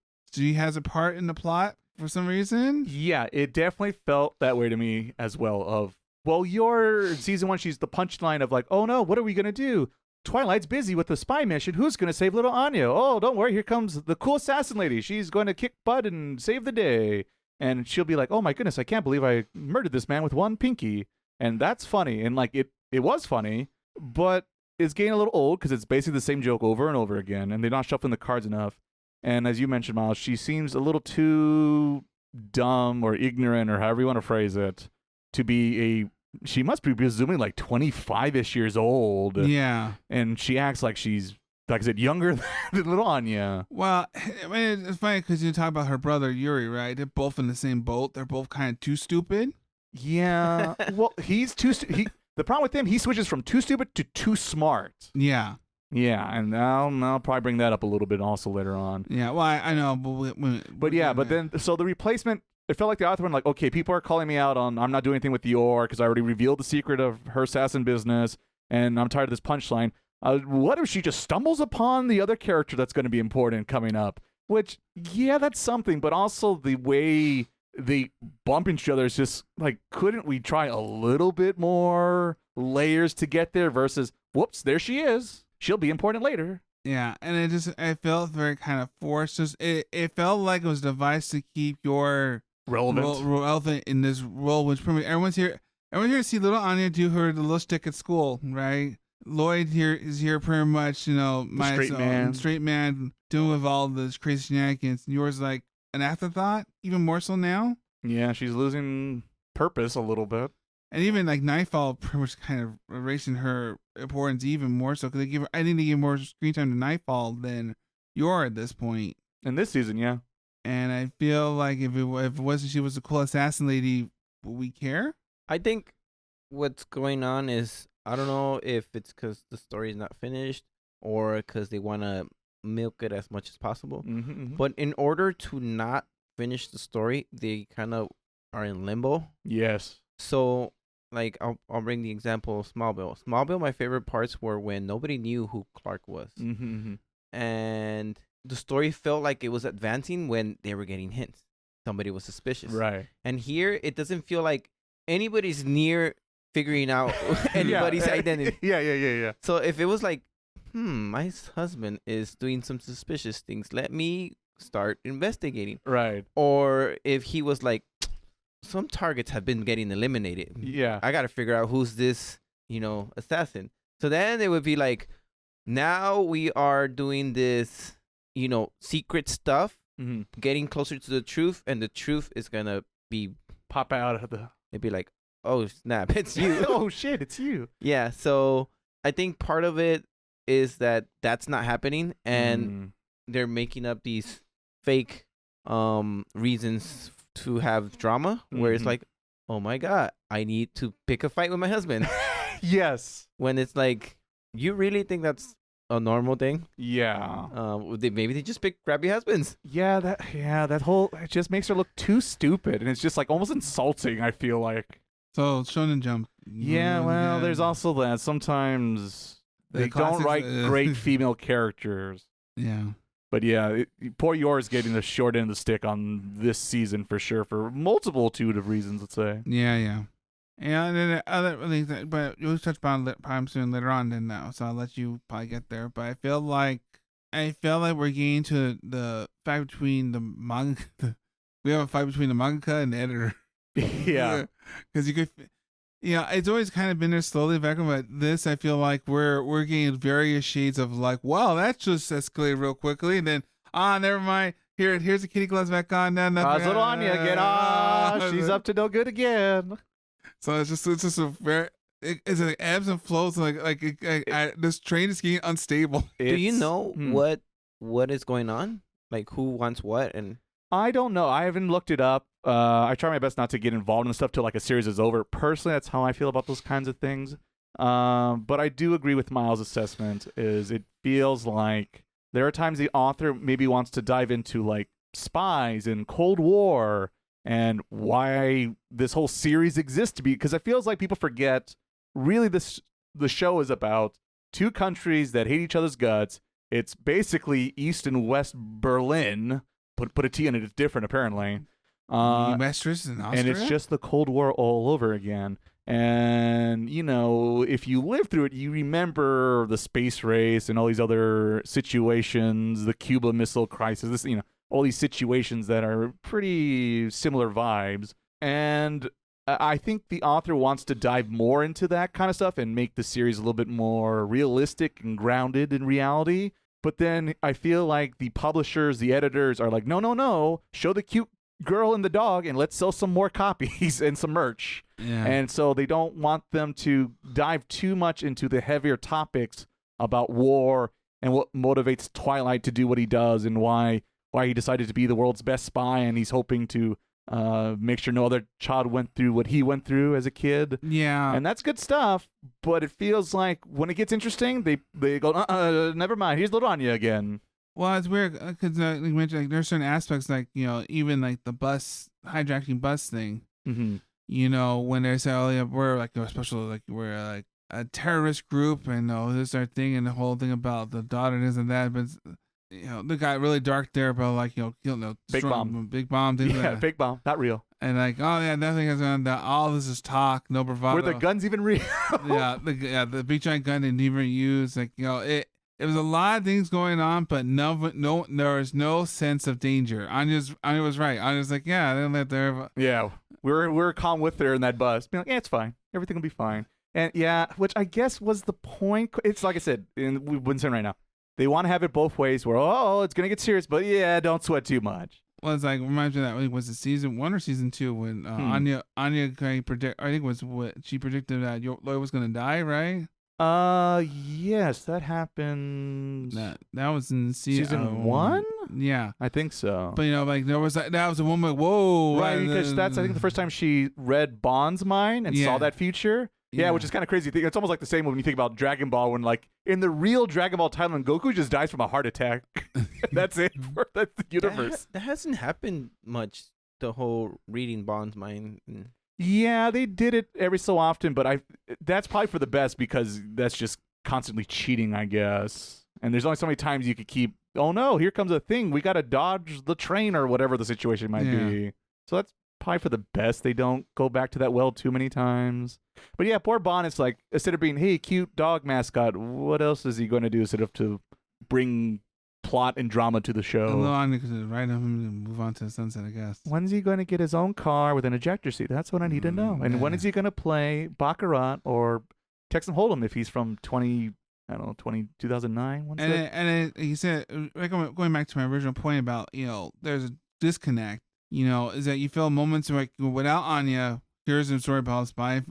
part in the plot for some reason. Yeah, it definitely felt that way to me as well. You're in season 1, she's the punchline of like, oh no, what are we gonna do? Twilight's busy with the spy mission. Who's going to save little Anya? Oh, don't worry. Here comes the cool assassin lady. She's going to kick butt and save the day. And she'll be like, oh my goodness, I can't believe I murdered this man with one pinky. And that's funny. And like, it was funny, but it's getting a little old because it's basically the same joke over and over again. And they're not shuffling the cards enough. And as you mentioned, Miles, she seems a little too dumb or ignorant or however you want to phrase it to be she must be presumably like 25-ish years old. Yeah. And she acts like she's, like I said, younger than little Anya. Well, I mean, it's funny because you talk about her brother, Yuri, right? They're both in the same boat. They're both kind of too stupid. Yeah. Well, he's too the problem with him, he switches from too stupid to too smart. Yeah. Yeah, and I'll probably bring that up a little bit also later on. Yeah, well, I know, but then, so the replacement, it felt like the author went like, okay, people are calling me out on I'm not doing anything with Yor because I already revealed the secret of her assassin business, and I'm tired of this punchline. What if she just stumbles upon the other character that's going to be important coming up? Which, yeah, that's something, but also the way they bump each other is just like, couldn't we try a little bit more layers to get there versus, whoops, there she is. She'll be important later. Yeah, and it felt very kind of forced. It felt like it was devised to keep Yor relevant in this role, which pretty much everyone's here to see little Anya do her little stick at school, right? Lloyd is here pretty much, straight man doing with all this crazy shenanigans. And Yor's like an afterthought, even more so now. Yeah, she's losing purpose a little bit. And even like Nightfall pretty much kind of erasing her importance even more so, because I think they give more screen time to Nightfall than Yor at this point. In this season, yeah. And I feel like if it wasn't she was a cool assassin lady, would we care? I think what's going on is I don't know if it's because the story is not finished or because they want to milk it as much as possible. But in order to not finish the story, they kind of are in limbo. Yes. So, like, I'll bring the example of Smallville. Smallville, my favorite parts were when nobody knew who Clark was. And the story felt like it was advancing when they were getting hints. Somebody was suspicious. Right. And here, it doesn't feel like anybody's near figuring out anybody's identity. Yeah. So if it was like, my husband is doing some suspicious things, let me start investigating. Right. Or if he was like, some targets have been getting eliminated. Yeah. I got to figure out who's this, assassin. So then it would be like, now we are doing this, secret stuff, getting closer to the truth, and the truth is going to be pop out of the... It'd be like, oh, snap, it's you. Oh, shit, it's you. Yeah, so I think part of it is that that's not happening, and they're making up these fake reasons to have drama, where it's like, oh my God, I need to pick a fight with my husband. Yes. When it's like, you really think that's a normal thing? Yeah. Maybe they just pick crappy husbands. Yeah, that whole, it just makes her look too stupid, and it's just like almost insulting, I feel like. So Shonen Jump. Yeah, well, there's also that sometimes they don't write great female characters. Yeah. But yeah, poor Yor's getting the short end of the stick on this season for sure, for multitude of reasons, let's say. Yeah. And then other things, but you'll touch upon time soon later on. Then now, so I'll let you probably get there. But I feel like we're getting to the fight between the manga. We have a fight between the mangaka and the editor. Yeah, because you could. It's always kind of been there slowly back, but this I feel like we're getting various shades of like, wow, that just escalated real quickly, and then never mind. Here's the kitty gloves back on. Now little Anya again. She's up to no good again. So it's just a very it's like ebbs and flows. This train is getting unstable. Do you know what is going on? Like who wants what? And I don't know. I haven't looked it up. I try my best not to get involved in stuff till like a series is over. Personally, that's how I feel about those kinds of things. But I do agree with Miles' assessment. Is it feels like there are times the author maybe wants to dive into like spies and Cold War and why this whole series exists, because it feels like people forget really the show is about two countries that hate each other's guts. It's basically East and West Berlin. Put a T in it. It's different apparently. Westeros and Austria? And it's just the Cold War all over again. And, if you live through it, you remember the space race and all these other situations, the Cuba Missile Crisis, all these situations that are pretty similar vibes. And I think the author wants to dive more into that kind of stuff and make the series a little bit more realistic and grounded in reality. But then I feel like the publishers, the editors are like, no, show the cute girl and the dog and let's sell some more copies and some merch. Yeah. And so they don't want them to dive too much into the heavier topics about war and what motivates Twilight to do what he does and why he decided to be the world's best spy, and he's hoping to make sure no other child went through what he went through as a kid. Yeah. And that's good stuff, but it feels like when it gets interesting, they go, never mind, here's little Anya again. Well, it's weird because like you mentioned, like, there's certain aspects like, even like the hijacking bus thing, when they say, oh, yeah, we're like a special, like we're like a terrorist group and this is our thing, and the whole thing about the daughter and this and that, but they got really dark there about like, big bomb, things yeah, like big bomb, not real. And like, oh yeah, nothing has gone down. All this is talk, no bravado. Were the guns even real? the big giant gun didn't even use. Like, it was a lot of things going on, but no, there was no sense of danger. Anya was right. Anya's like, yeah, they don't let there. Yeah, we're calm with her in that bus. Being like, yeah, it's fine. Everything will be fine. And yeah, which I guess was the point. It's like I said, and we've been saying right now, they want to have it both ways. Where it's gonna get serious, but yeah, don't sweat too much. Well, it's like reminds me of that. Was it season 1 or season 2 when Anya kind of predict? I think it was what she predicted that Lloyd was gonna die, right? Yes, that happened. That was in season 1. Yeah, I think so. but like there was that was a woman. Whoa, Right, because that's I think the first time she read Bond's mind and saw that future. Yeah, which is kind of crazy. It's almost like the same when you think about Dragon Ball, when like in the real Dragon Ball timeline, Goku just dies from a heart attack. That's it. That's the universe. That hasn't happened much. The whole reading Bond's mind. Yeah, they did it every so often, but that's probably for the best because that's just constantly cheating, I guess. And there's only so many times you could keep, oh no, here comes a thing. We got to dodge the train or whatever the situation might be. So that's probably for the best. They don't go back to that well too many times. But yeah, poor Bond, it's like, instead of being, hey, cute dog mascot, what else is he going to do instead of to bring plot and drama to the show? Right, move on to the sunset, I guess. When's he going to get his own car with an ejector seat? That's what I need to know. And when is he going to play Baccarat or Texas Hold'em if he's from 2009? And he said, going back to my original point about, there's a disconnect, is that you feel moments like without Anya, here's a story about spies,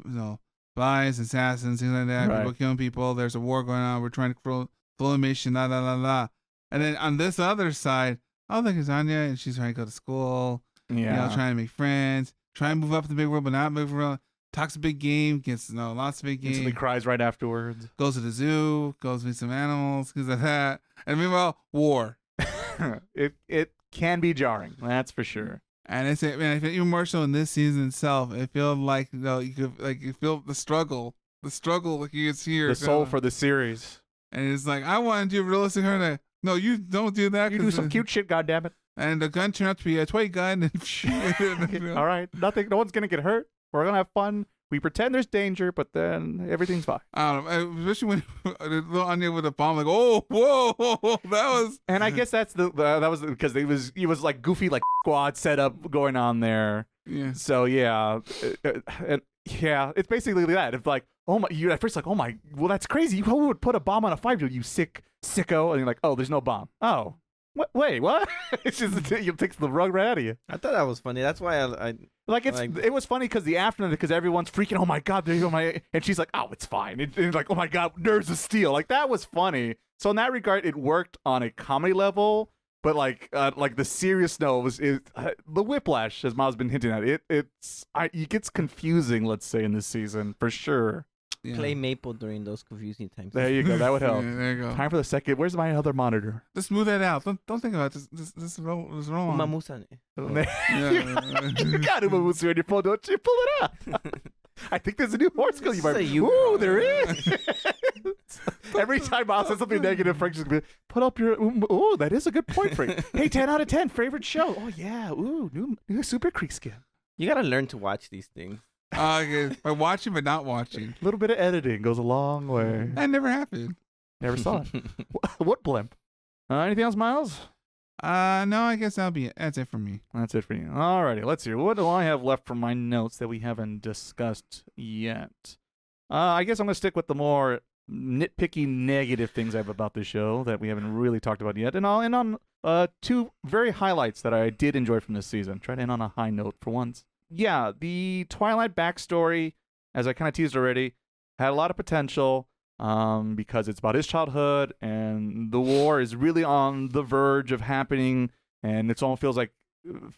assassins, things like that, people killing people, there's a war going on, we're trying to control a mission, la la la la. And then on this other side, look, it's Anya, and she's trying to go to school, trying to make friends, trying to move up in the big world, but not move around. Talks a big game, gets lots of big games. Instantly cries right afterwards. Goes to the zoo, goes meet some animals, things like that. And meanwhile, war. It can be jarring, that's for sure. And I say, man, I feel even more so in this season itself. It feels like you feel the struggle like it's here. The soul for the series. And it's like, I want to do realistic her. No, you don't do that. You do some cute shit, goddammit. And the gun turned out to be a toy gun. All right, no one's gonna get hurt. We're gonna have fun. We pretend there's danger, but then everything's fine. I don't know, especially when little Anya with a bomb, like, oh, whoa, that was. And I guess that was because he was like goofy, like squad setup going on there. Yeah. So yeah, it's basically that. It's like, oh my, you at first like, oh my, well that's crazy. Who would put a bomb on a 5-year-old? You sick sicko. And you're like, oh, there's no bomb. Oh. What? Wait, what? It's just it takes the rug right out of you. I thought that was funny. That's why it was funny because the afternoon because everyone's freaking. Oh my god, there you go, and she's like, oh, it's fine. And like, oh my god, nerves of steel. Like that was funny. So in that regard, it worked on a comedy level. But like the serious note was the whiplash, as Miles has been hinting at. It gets confusing. Let's say in this season for sure. Yeah. Play Maple during those confusing times. There you go. That would help. There you go. Time for the second. Where's my other monitor? Just smooth that out. Don't think about this. This roll. Umamusa. You got Umamusa on your phone, don't you? Pull it out. I think there's a new horse skill you might. Ooh, there is. Every time Miles says something negative, Frank's just gonna be, put up your. Ooh, that is a good point, Frank. Hey, 10 out of 10. Favorite show. Oh yeah. Ooh, new Super Creek skin. You gotta learn to watch these things. Okay. By watching but not watching. A little bit of editing goes a long way. That never happened. Never saw it. What blimp? Anything else, Miles? No, I guess that'll be it. That's it for me. That's it for you. Alrighty, let's see. What do I have left from my notes that we haven't discussed yet? I guess I'm gonna stick with the more nitpicky negative things I have about this show that we haven't really talked about yet, and I'll end on two very highlights that I did enjoy from this season. Try to end on a high note for once. Yeah, the Twilight backstory, as I kind of teased already, had a lot of potential because it's about his childhood, and the war is really on the verge of happening, and it almost feels like,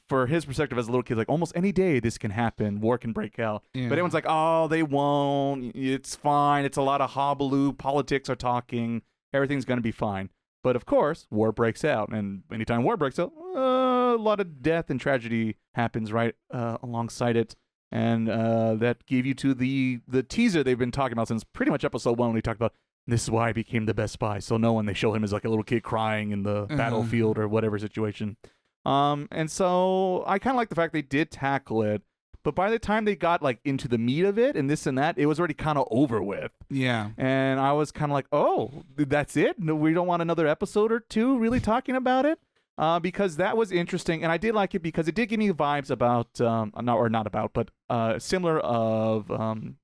for his perspective as a little kid, like almost any day this can happen, war can break out. Yeah. But everyone's like, oh, they won't, it's fine, it's a lot of hullabaloo, politics are talking, everything's going to be fine. But of course, war breaks out, and anytime war breaks out, a lot of death and tragedy happens right alongside it, and that gave you to the teaser they've been talking about since pretty much episode 1 when we talked about this is why I became the best spy. So no one, they show him as like a little kid crying in the battlefield or whatever situation. And so I kind of like the fact they did tackle it, but by the time they got like into the meat of it and this and that, it was already kind of over with. Yeah. And I was kind of like, oh, that's it? No, we don't want another episode or two really talking about it? Because that was interesting, and I did like it because it did give me vibes about, similar of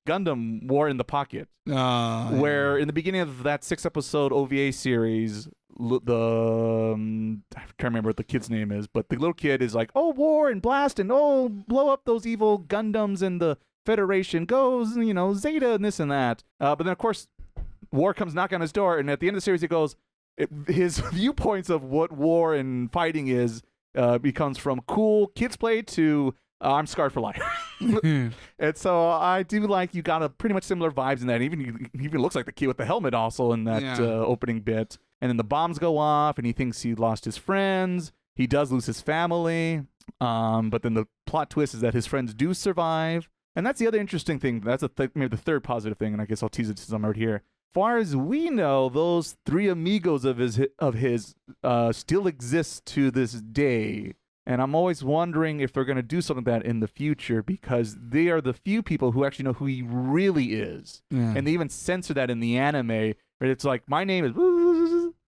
Gundam War in the Pocket, where in the beginning of that 6-episode OVA series, I can't remember what the kid's name is, but the little kid is like, oh, war and blast and oh, blow up those evil Gundams and the Federation goes, Zeta and this and that. But then, of course, war comes knocking on his door, and at the end of the series, he goes, his viewpoints of what war and fighting is becomes from cool kids play to I'm scarred for life. And so I do like you got a pretty much similar vibes in that. He even looks like the kid with the helmet also in that opening bit. And then the bombs go off and he thinks he lost his friends. He does lose his family. But then the plot twist is that his friends do survive. And that's the other interesting thing. That's maybe the third positive thing. And I guess I'll tease it since I'm right here. Far as we know, those three amigos of his still exist to this day. And I'm always wondering if they're going to do something like that in the future because they are the few people who actually know who he really is. Yeah. And they even censor that in the anime. Right? It's like, my name is...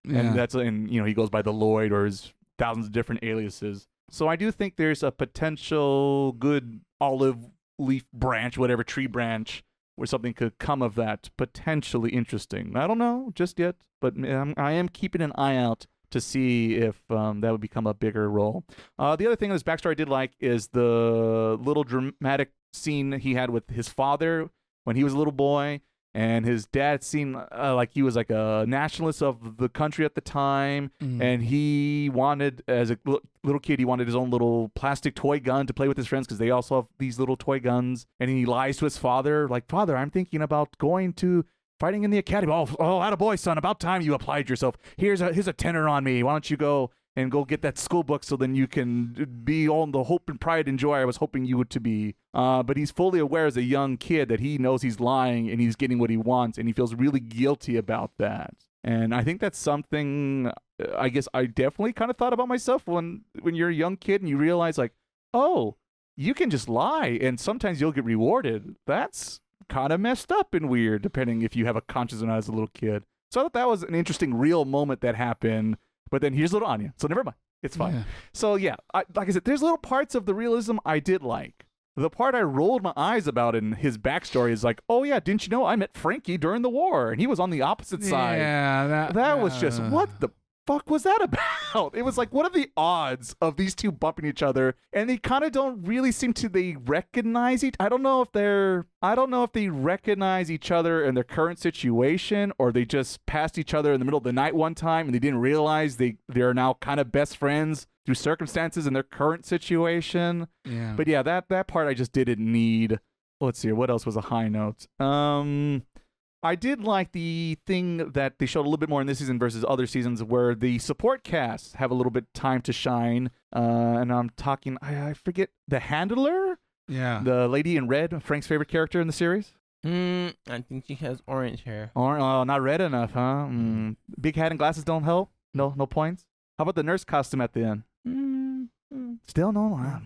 And he goes by the Lloyd or his thousands of different aliases. So I do think there's a potential good olive leaf branch, whatever tree branch, where something could come of that. Potentially interesting. I don't know just yet, but I am keeping an eye out to see if that would become a bigger role. The other thing in this backstory I did like is the little dramatic scene he had with his father when he was a little boy, and his dad seemed like he was like a nationalist of the country at the time, and he wanted, as a little kid, he wanted his own little plastic toy gun to play with his friends because they also have these little toy guns, and he lies to his father, like, Father, I'm thinking about going to fighting in the academy. Oh, attaboy, son. About time you applied yourself. Here's a tenner on me. Why don't you go get that school book so then you can be all the hope and pride and joy I was hoping you would to be. But he's fully aware as a young kid that he knows he's lying and he's getting what he wants, and he feels really guilty about that. And I think that's something I guess I definitely kind of thought about myself when you're a young kid and you realize, like, oh, you can just lie and sometimes you'll get rewarded. That's kind of messed up and weird, depending if you have a conscience or not as a little kid. So I thought that was an interesting, real moment that happened. But then here's little Anya, so never mind. It's fine. Yeah. So yeah, like I said, there's little parts of the realism I did like. The part I rolled my eyes about in his backstory is like, oh yeah, didn't you know I met Frankie during the war, and he was on the opposite side. Yeah, that was just, what the fuck was that about? It was like, what are the odds of these two bumping each other? And they kind of don't really seem to recognize each. I don't know if they recognize each other in their current situation, or they just passed each other in the middle of the night one time and they didn't realize they're now kind of best friends through circumstances in their current situation. Yeah. But yeah, that part I just didn't need. Let's see, what else was a high note? I did like the thing that they showed a little bit more in this season versus other seasons, where the support casts have a little bit time to shine. And I'm talking, I forget, the handler? Yeah. The lady in red, Frank's favorite character in the series? I think she has orange hair. Not red enough, huh? Big hat and glasses don't help? No points? How about the nurse costume at the end? Still no?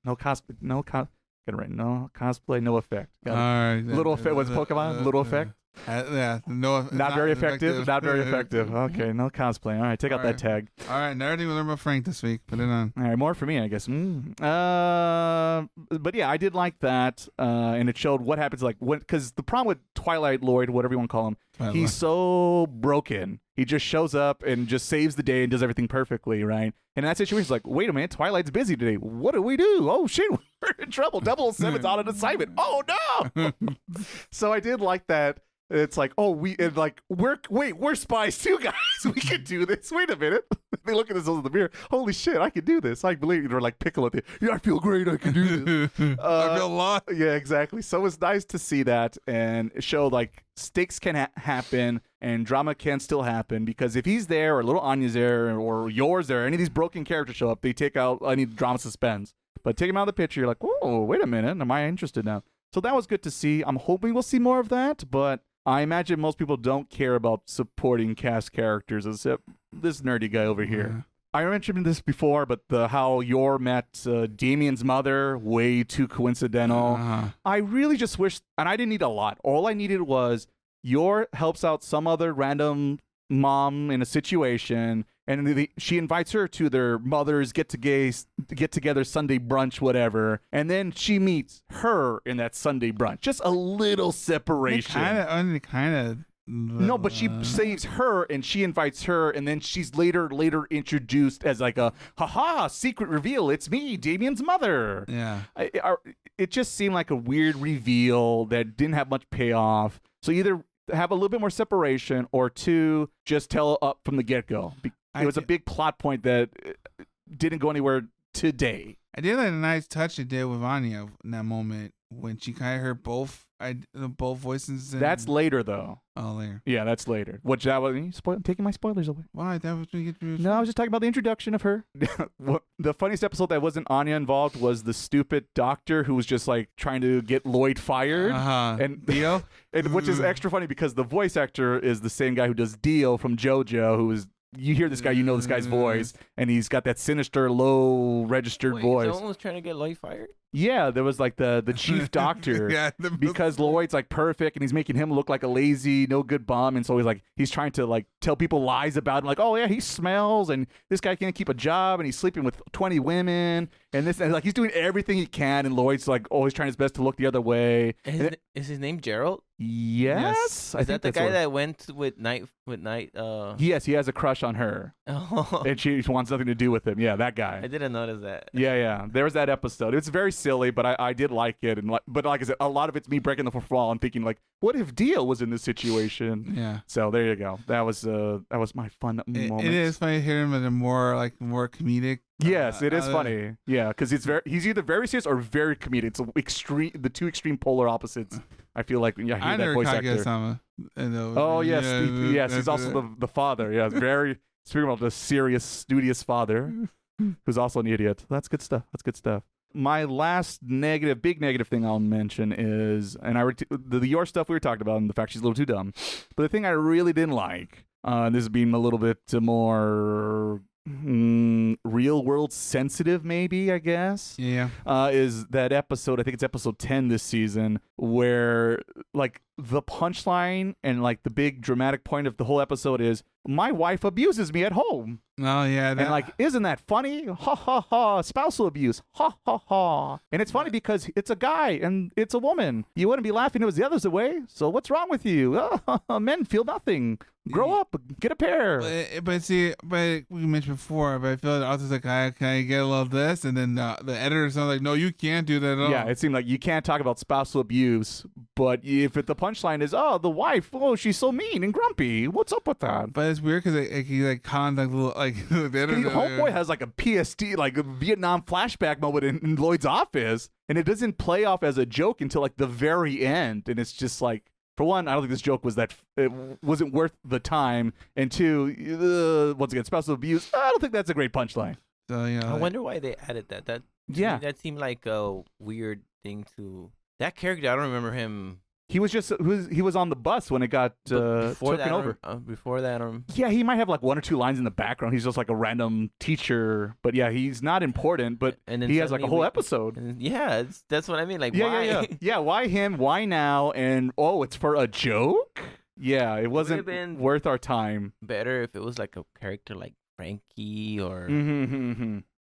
No cosplay, get it right. No cosplay, no effect. All right. Little effect, what's Pokemon? Little effect? Not very effective. Not very effective. Okay, no cosplay. All right, take out that tag. All right, now everything we learned about Frank this week. Put it on. All right, more for me, I guess. But yeah, I did like that, and it showed what happens, like, because the problem with Twilight Lloyd, whatever you want to call him, he's so broken. He just shows up and just saves the day and does everything perfectly, right? And in that situation, it's like, wait a minute, Twilight's busy today. What do we do? Oh shit, we're in trouble. 007's on an assignment. Oh no! So I did like that. It's like, we're spies too, guys. We could do this. Wait a minute. They look at themselves in the mirror. Holy shit, I can do this. I believe it. They're like Piccolo. Yeah, I feel great. I can do this. I feel lost. Yeah, exactly. So it was nice to see that and show like stakes can happen and drama can still happen, because if he's there or little Anya's there or yours there, any of these broken characters show up, they take out any drama suspense. But take him out of the picture, you're like, whoa, wait a minute. Am I interested now? So that was good to see. I'm hoping we'll see more of that, but I imagine most people don't care about supporting cast characters except this nerdy guy over here. I mentioned this before, but how Yor met Damien's mother, way too coincidental. I really just wish, and I didn't need a lot. All I needed was Yor helps out some other random mom in a situation, and she invites her to their mother's get together Sunday brunch, whatever, and then she meets her in that Sunday brunch. Just a little separation. No, but she saves her and she invites her, and then she's later introduced as like a secret reveal. It's me, Damien's mother. Yeah, it just seemed like a weird reveal that didn't have much payoff. So either have a little bit more separation, or 2, just tell up from the get-go. It was a big plot point that didn't go anywhere today. I did like a nice touch it did with Anya in that moment when she kind of heard both voices. That's later, though. Oh, later. Yeah, that's later. Which that was taking my spoilers away. Why? That was when you get to. No, I was just talking about the introduction of her. The funniest episode that wasn't Anya involved was the stupid doctor who was just like trying to get Lloyd fired. And Dio? and which is extra funny because the voice actor is the same guy who does Dio from JoJo, who is. You hear this guy, you know this guy's voice, and he's got that sinister, low-registered voice. Someone was trying to get Lloyd fired? Yeah, there was like the chief doctor, because Lloyd's like perfect, and he's making him look like a lazy, no good bum, and so he's trying to like tell people lies about him, like, oh yeah, he smells, and this guy can't keep a job, and he's sleeping with 20 women, and this, and like he's doing everything he can, and Lloyd's like always trying his best to look the other way. Is his name Gerald? Yes. Is that the guy that went with Night? Yes, he has a crush on her. Oh. And she wants nothing to do with him. Yeah, that guy. I didn't notice that. Yeah. There was that episode. It's very silly, but I did like it. But like I said, a lot of it's me breaking the fourth wall and thinking like, what if Dio was in this situation? Yeah. So there you go. That was my fun moment. It is funny to hear him in a more comedic. Yes, it is funny. Yeah, because he's either very serious or very comedic. It's the two extreme polar opposites. I feel like when you hear that voice actor. Oh yes, yes. He's also the father. Yeah, very speaking about the serious, studious father, who's also an idiot. That's good stuff. My last big negative thing I'll mention is, and the your stuff we were talking about, and the fact she's a little too dumb. But the thing I really didn't like, this is being a little bit more real world sensitive, maybe, I guess. Yeah. Is that episode, I think it's episode 10 this season, where like the punchline and like the big dramatic point of the whole episode is, my wife abuses me at home. Oh yeah. And like, isn't that funny? Ha ha ha. Spousal abuse. Ha ha ha. And it's funny because it's a guy and it's a woman. You wouldn't be laughing if it was the other way. So what's wrong with you? Men feel nothing. Grow up. Get a pair. But we mentioned before, but I feel the author's like, can I get a little of this? And then the editor's like, no, you can't do that at all. Yeah, it seemed like you can't talk about spousal abuse, but if the punchline is, the wife, she's so mean and grumpy. What's up with that? But it's weird because he like cons like little like the editor. Homeboy has like a PSD, like a Vietnam flashback moment in Lloyd's office, and it doesn't play off as a joke until like the very end, and it's just like, for one, I don't think this joke was it wasn't worth the time, and 2, once again, spousal abuse. I don't think that's a great punchline. So I wonder why they added that. That seemed like a weird thing to that character. I don't remember him. He was on the bus when it got taken over. Before that, yeah, he might have like 1 or 2 lines in the background. He's just like a random teacher, but yeah, he's not important. But he has like a whole episode. Yeah, that's what I mean. Like, why? Yeah, why him? Why now? And it's for a joke. Yeah, it wasn't worth our time. Better if it was like a character like Frankie or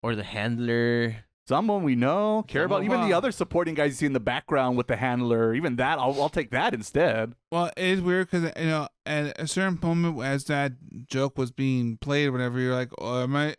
or the handler. Someone we know, care about. Even the other supporting guys you see in the background with the handler, even that, I'll take that instead. Well, it is weird because, at a certain moment as that joke was being played or whatever, you're like, am I,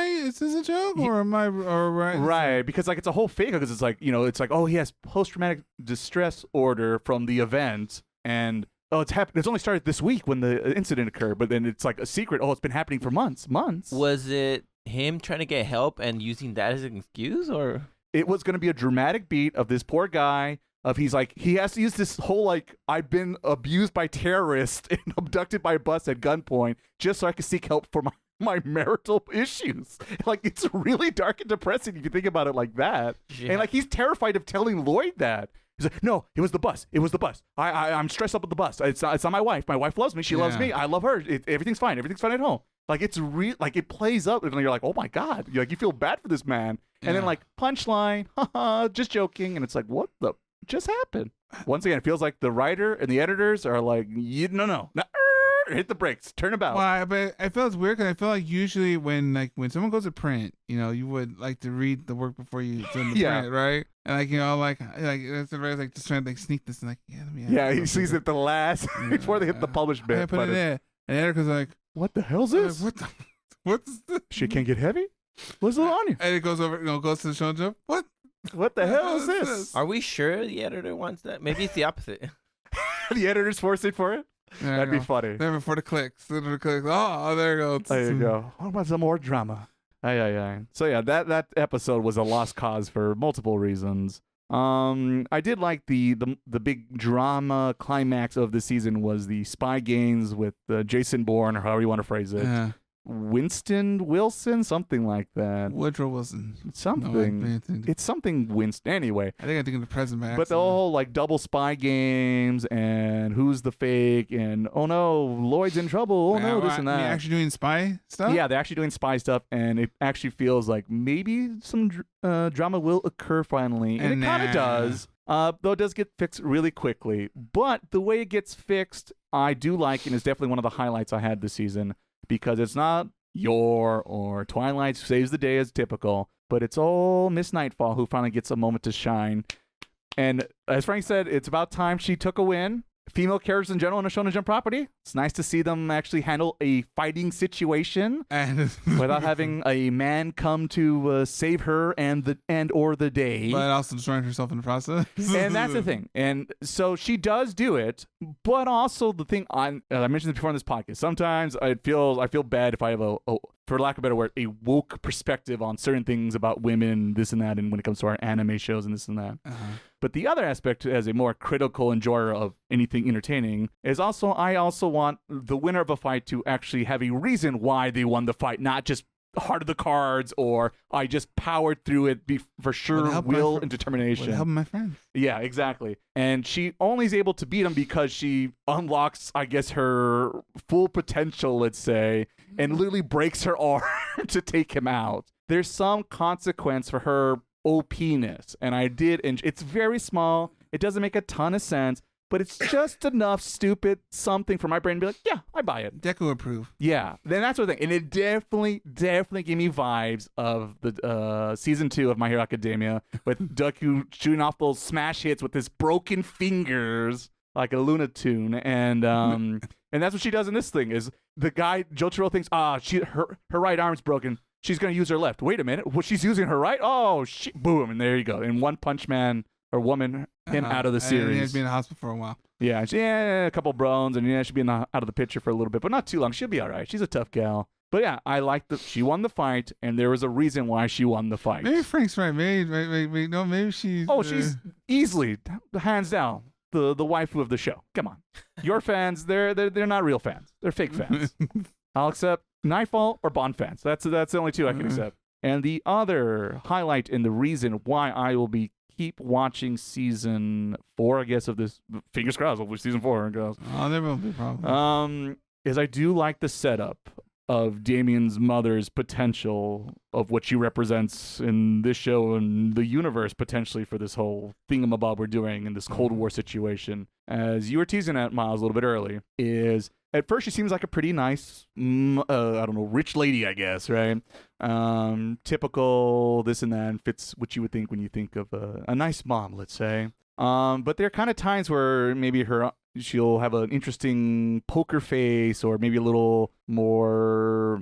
is this a joke or am I, or right? Right, because like it's a whole fake, because it's like, it's like, he has post-traumatic distress order from the event, and it's happened. It's only started this week when the incident occurred, but then it's like a secret. It's been happening for months. Was it him trying to get help and using that as an excuse, or it was going to be a dramatic beat of this poor guy he's like, he has to use this whole like, I've been abused by terrorists and abducted by a bus at gunpoint just so I can seek help for my marital issues. Like, it's really dark and depressing if you think about it like that. Yeah. And like, he's terrified of telling Lloyd that. He's like, no, it was the bus. I'm stressed up with the bus. It's not my wife. My wife loves me. She loves me. I love her. Everything's fine. Everything's fine at home. Like, it's real. Like, it plays up, and you're like, oh my god. You feel bad for this man. And then like, punchline, haha, just joking. And it's like, what the just happened? Once again, it feels like the writer and the editors are like, no, hit the brakes, turn about. Well, but I feel it's weird because I feel like usually when someone goes to print, you would like to read the work before you send the print, right? And like that's the way like just trying to like sneak this and like he sees it the last before they hit the publish bit. I put it in, and Erica's like, what the hell's this? What's this? Shit can't get heavy. What's it on you? And it goes over, goes to the show jump. What the hell is this? Are we sure the editor wants that? Maybe it's the opposite. The editor's forcing for it. That'd be funny. Never for the clicks. Oh, there you go. There you go. What about some more drama? Aye. So yeah, that episode was a lost cause for multiple reasons. I did like the big drama climax of the season was the spy games with Jason Bourne, or however you want to phrase it. Yeah. Winston Wilson, something like that. Woodrow Wilson. Something. No, it's something Winston. Anyway. I think of the present by But the whole like double spy games and who's the fake and oh no, Lloyd's in trouble. Oh no, this and that. You're actually doing spy stuff? Yeah, they're actually doing spy stuff, and it actually feels like maybe some drama will occur finally, and it kind of does. Though it does get fixed really quickly. But the way it gets fixed, I do like, and is definitely one of the highlights I had this season. Because it's not Yor or Twilight saves the day as typical, but it's all Miss Nightfall who finally gets a moment to shine. And as Frank said, it's about time she took a win. Female characters in general in a Shonen Jump property. It's nice to see them actually handle a fighting situation without having a man come to save her and or the day. But also destroying herself in the process. And that's the thing. And so she does do it, but also the thing I mentioned this before in this podcast. Sometimes I feel bad if I have a for lack of a better word, a woke perspective on certain things about women, this and that, and when it comes to our anime shows and this and that. But the other aspect, as a more critical enjoyer of anything entertaining, is I also want the winner of a fight to actually have a reason why they won the fight, not just heart of the cards or I just powered through it for sure will and determination. Help my friend. Yeah, exactly. And she only is able to beat him because she unlocks, I guess, her full potential, let's say, and literally breaks her arm to take him out. There's some consequence for her OP-ness, and it's very small. It doesn't make a ton of sense, but it's just enough stupid something for my brain to be like, yeah, I buy it. Deku approve. Yeah, then that's the thing. And it definitely gave me vibes of the season 2 of My Hero Academia with Deku shooting off those smash hits with his broken fingers like a Luna tune. And that's what she does in this thing is the guy, Jotaro thinks, her right arm's broken. She's going to use her left. Wait a minute. Well, she's using her right? Oh, shit. Boom. And there you go. And One Punch Man or woman, him out of the series. He has been in the hospital for a while. Yeah, a couple bones, and she'll be out of the picture for a little bit, but not too long. She'll be all right. She's a tough gal. But yeah, I like she won the fight, and there was a reason why she won the fight. Maybe Frank's right. Maybe no, maybe she's... Oh, she's easily, hands down, the waifu of the show. Come on. Your fans, they're not real fans. They're fake fans. I'll accept Nightfall or Bond fans. That's the only two I can accept. And the other highlight and the reason why I will keep watching season 4, I guess, of this. Fingers crossed, hopefully season 4 goes. Oh, there won't be a problem. Is I do like the setup of Damien's mother's potential of what she represents in this show and the universe potentially for this whole thingamabob we're doing in this Cold War situation. As you were teasing at Miles a little bit early, is at first she seems like a pretty nice, rich lady, I guess, right? Typical this and that, and fits what you would think when you think of a nice mom, let's say. But there are kind of times where maybe she'll have an interesting poker face or maybe a little more,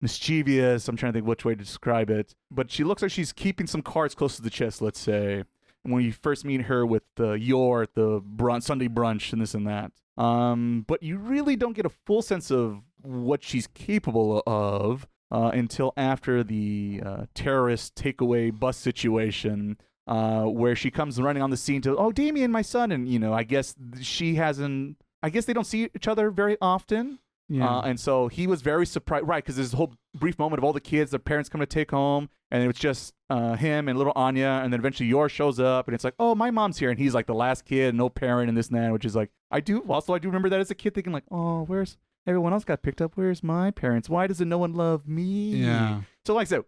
mischievous. I'm trying to think which way to describe it. But she looks like she's keeping some cards close to the chest, let's say. When you first meet her with Yor at the Sunday brunch and this and that. But you really don't get a full sense of what she's capable of until after the terrorist takeaway bus situation, where she comes running on the scene to, Damien, my son. And, I guess they don't see each other very often. Yeah. And so he was very surprised, right? Because there's a whole brief moment of all the kids, their parents come to take home, and it's just him and little Anya, and then eventually Yor shows up, and it's like, oh, my mom's here, and he's like the last kid, no parent, and this and that, which is like, I do remember that as a kid thinking like, oh, where's everyone else got picked up? Where's my parents? Why doesn't no one love me? Yeah. So like I said,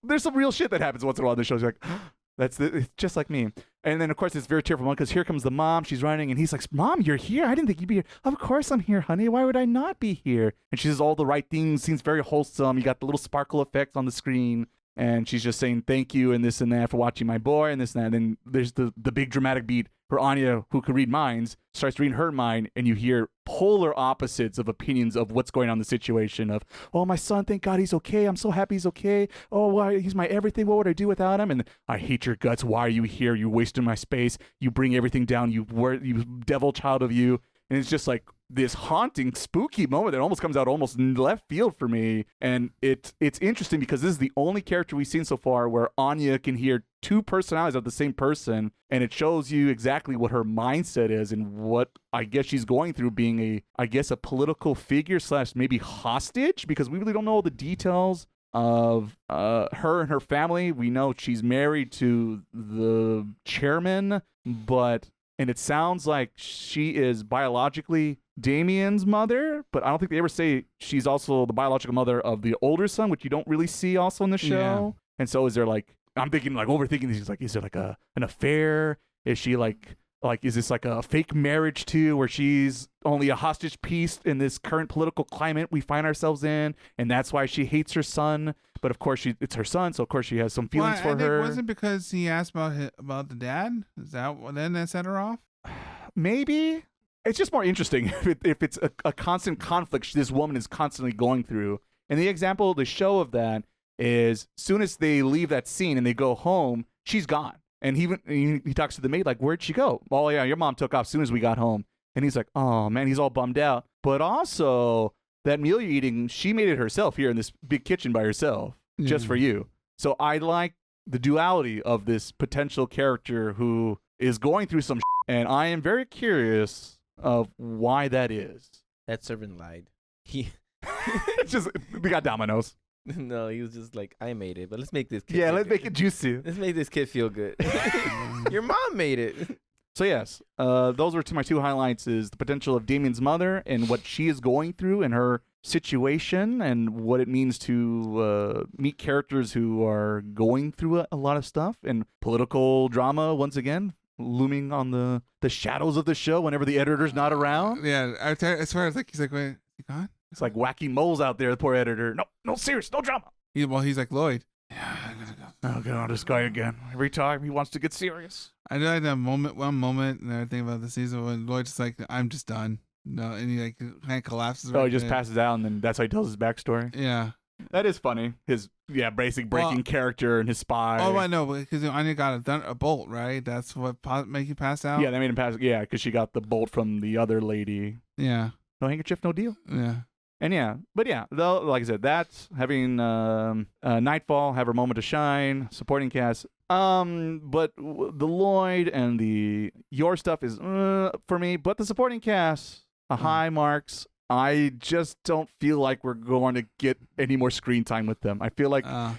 there's some real shit that happens once in a while in the show. You're like, it's just like me. And then, of course, it's a very tearful one because here comes the mom. She's running, and he's like, Mom, you're here? I didn't think you'd be here. Of course I'm here, honey. Why would I not be here? And she says all the right things, seems very wholesome. You got the little sparkle effects on the screen. and she's just saying thank you and this and that for watching my boy and this and that. And then there's the big dramatic beat for Anya, who can read minds, starts reading her mind, and you hear polar opposites of opinions of what's going on in the situation of, oh, my son, thank God he's okay. I'm so happy he's okay. Oh, why, he's my everything. What would I do without him? And I hate your guts. Why are you here? You wasted my space. You bring everything down. You devil child of you. And it's just like this haunting, spooky moment that almost comes out almost in left field for me. And it's interesting because this is the only character we've seen so far where Anya can hear two personalities of the same person, and it shows you exactly what her mindset is and what I guess she's going through, being a political figure / maybe hostage, because we really don't know all the details of her and her family. We know she's married to the chairman, and it sounds like she is biologically Damien's mother, but I don't think they ever say she's also the biological mother of the older son, which you don't really see also in the show. Yeah. And so is there I'm thinking overthinking these, is there an affair? Is she is this like a fake marriage too, where she's only a hostage piece in this current political climate we find ourselves in, and that's why she hates her son? But of course it's her son, so of course she has some feelings for her. Was it because he asked about the dad? Is that what then that set her off? Maybe. It's just more interesting if it's a constant conflict this woman is constantly going through. And the show of that is, soon as they leave that scene and they go home, she's gone. And he talks to the maid like, where'd she go? Oh yeah, your mom took off as soon as we got home. And he's like, oh man, he's all bummed out. But also, that meal you're eating, she made it herself here in this big kitchen by herself, just for you. So I like the duality of this potential character who is going through some and I am very curious of why that is. That servant lied. It's just, we got Domino's. No, he was just like, I made it, but let's make this kid. Yeah, let's make it juicy. Let's make this kid feel good. Your mom made it. So yes, those were my two highlights: is the potential of Damien's mother and what she is going through and her situation, and what it means to meet characters who are going through a lot of stuff, and political drama once again looming on the shadows of the show whenever the editor's not around. Yeah, as far as he's like, wait, is he gone? It's like wacky moles out there, the poor editor. No, serious, no drama. He's like, Lloyd. Yeah, I gotta go. Oh, get on this guy again. Every time he wants to get serious. I know that one moment, and I think about the season when Lloyd's just like, I'm just done. No, and he kind of collapses. He just passes out, and then that's how he tells his backstory. Yeah. That is funny. His basic breaking character and his spy. Oh, I know, because Anya got a bolt, right? That's what make you pass out. Yeah, they made him pass. Yeah, because she got the bolt from the other lady. Yeah. No handkerchief, no deal. Yeah. And though, like I said, that's having Nightfall have her moment to shine, supporting cast. But the Lloyd and the Your stuff is for me, but the supporting cast, high marks. I just don't feel like we're going to get any more screen time with them. I feel like I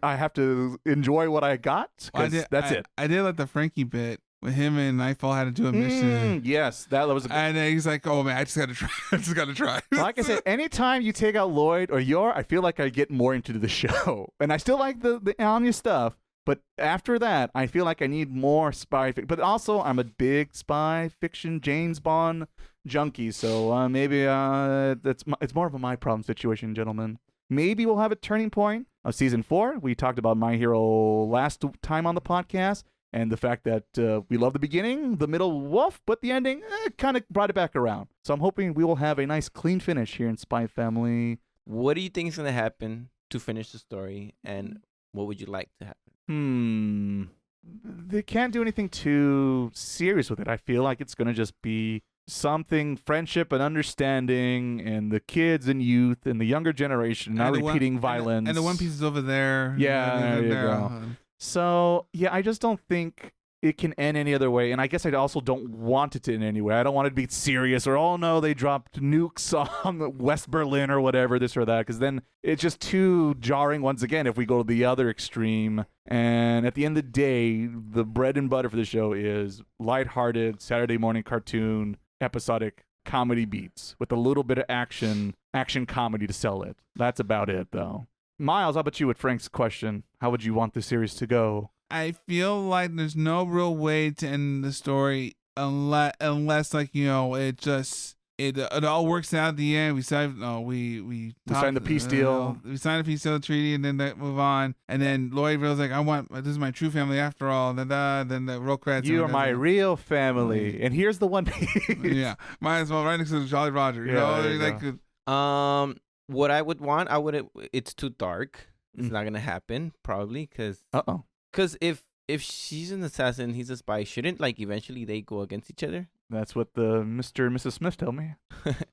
have to enjoy what I got, because that's it. I did like the Frankie bit with him and Nightfall had to do a mission. Yes, that was. And he's like, "Oh man, I just gotta try. I just gotta try." Like I said, anytime you take out Lloyd or Yor, I feel like I get more into the show, and I still like the Anya stuff. But after that, I feel like I need more spy fiction. But also, I'm a big spy fiction James Bond junkie, so maybe it's more of a my problem situation, gentlemen. Maybe we'll have a turning point of season 4. We talked about My Hero last time on the podcast, and the fact that we love the beginning, the middle, woof, but the ending kind of brought it back around. So I'm hoping we will have a nice clean finish here in SpyxFamily. What do you think is going to happen to finish the story, and what would you like to happen? They can't do anything too serious with it. I feel like it's going to just be something friendship and understanding, and the kids and youth and the younger generation not repeating violence. And the One Piece is over there. Yeah, there you go. So, I just don't think it can end any other way. And I guess I also don't want it to end any way. I don't want it to be serious or, oh no, they dropped nukes on West Berlin or whatever, this or that. Because then it's just too jarring once again if we go to the other extreme. And at the end of the day, the bread and butter for the show is lighthearted Saturday morning cartoon, episodic comedy beats with a little bit of action comedy to sell it. That's about it, though. Miles, how about you with Frank's question? How would you want the series to go? I feel like there's no real way to end the story unless it just it all works out at the end. We signed we signed the peace deal. We signed a peace deal treaty, and then that move on. And then Lloyd was like, this is my true family after all. And then the roll credits. You are my real family, and here's the one piece. Yeah, might as well right next to Jolly Roger. You know, what I would want, it's too dark. It's not gonna happen probably because if she's an assassin, he's a spy. Shouldn't eventually they go against each other? That's what the Mr. and Mrs. Smith told me.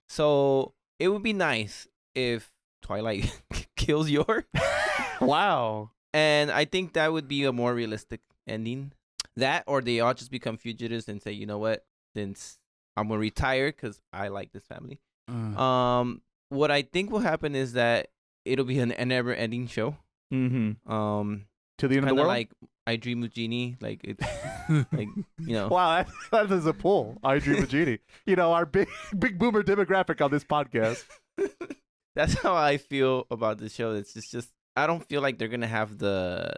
So it would be nice if Twilight kills Yor. Wow. And I think that would be a more realistic ending. That, or they all just become fugitives and say, you know what, since I'm gonna retire because I like this family. What I think will happen is that it'll be a never-ending show. Mm-hmm. To the end of the world. Like I Dream of Genie. It's Wow, that is a pull. I Dream of Genie. Our big boomer demographic on this podcast. That's how I feel about the show. It's just I don't feel like they're gonna have the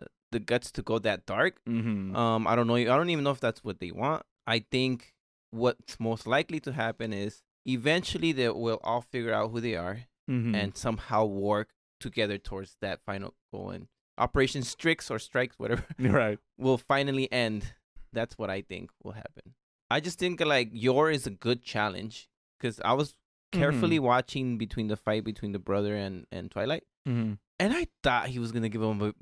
guts to go that dark. Mm-hmm. I don't know. I don't even know if that's what they want. I think what's most likely to happen is eventually they will all figure out who they are and somehow work together towards that final goal. And Operation Strix or Strikes, whatever, right, will finally end. That's what I think will happen. I just think Yor is a good challenge because I was carefully watching between the fight between the brother and Twilight, and I thought he was gonna give him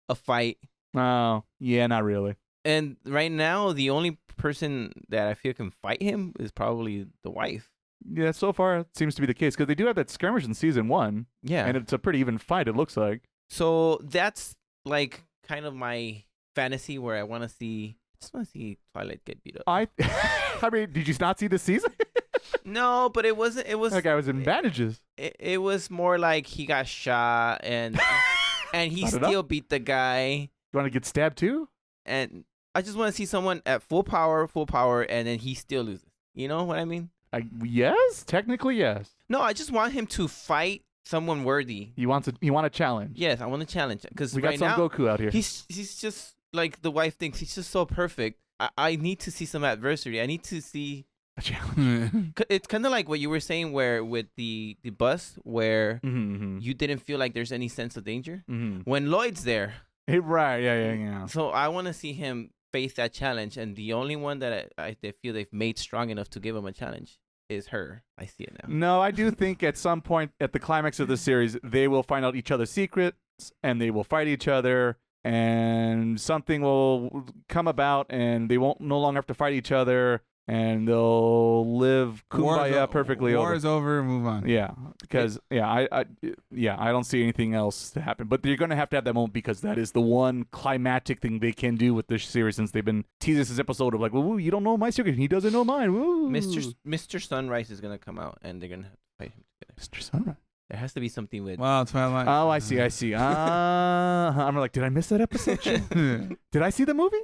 a fight. Oh, yeah, not really. And right now, the only person that I feel can fight him is probably the wife. Yeah, so far it seems to be the case because they do have that skirmish in season 1. Yeah, and it's a pretty even fight. It looks like. So that's kind of my fantasy where I want to see. Just want to see Twilight get beat up. I mean, did you not see the season? No, but it wasn't. It was. That guy was in bandages. It was more like he got shot and he still beat the guy. You want to get stabbed too? And I just want to see someone at full power, and then he still loses. You know what I mean? Yes, technically yes. No, I just want him to fight someone worthy. You want a challenge? Yes, I want a challenge because we got right some now, Goku out here. He's just like the wife thinks. He's just so perfect. I need to see some adversity. I need to see a challenge. It's kind of like what you were saying, where with the bus, where you didn't feel like there's any sense of danger when Lloyd's there. Right? Yeah. So I want to see him face that challenge, and the only one that I feel they've made strong enough to give him a challenge is her. I see it now. No, I do think at some point at the climax of the series, they will find out each other's secrets and they will fight each other, and something will come about, and they won't no longer have to fight each other, and they'll live kumbaya perfectly. War is over. Move on. Yeah, because I don't see anything else to happen. But you're gonna have to have that moment because that is the one climactic thing they can do with this series, since they've been teasing this episode of woo, you don't know my secret, he doesn't know mine. Woo. Mr. Sunrise is gonna come out, and they're gonna have to fight him together. Mr. Sunrise. There has to be something with. Wow, Twilight. Oh, I see. I'm like, did I miss that episode? Did I see the movie?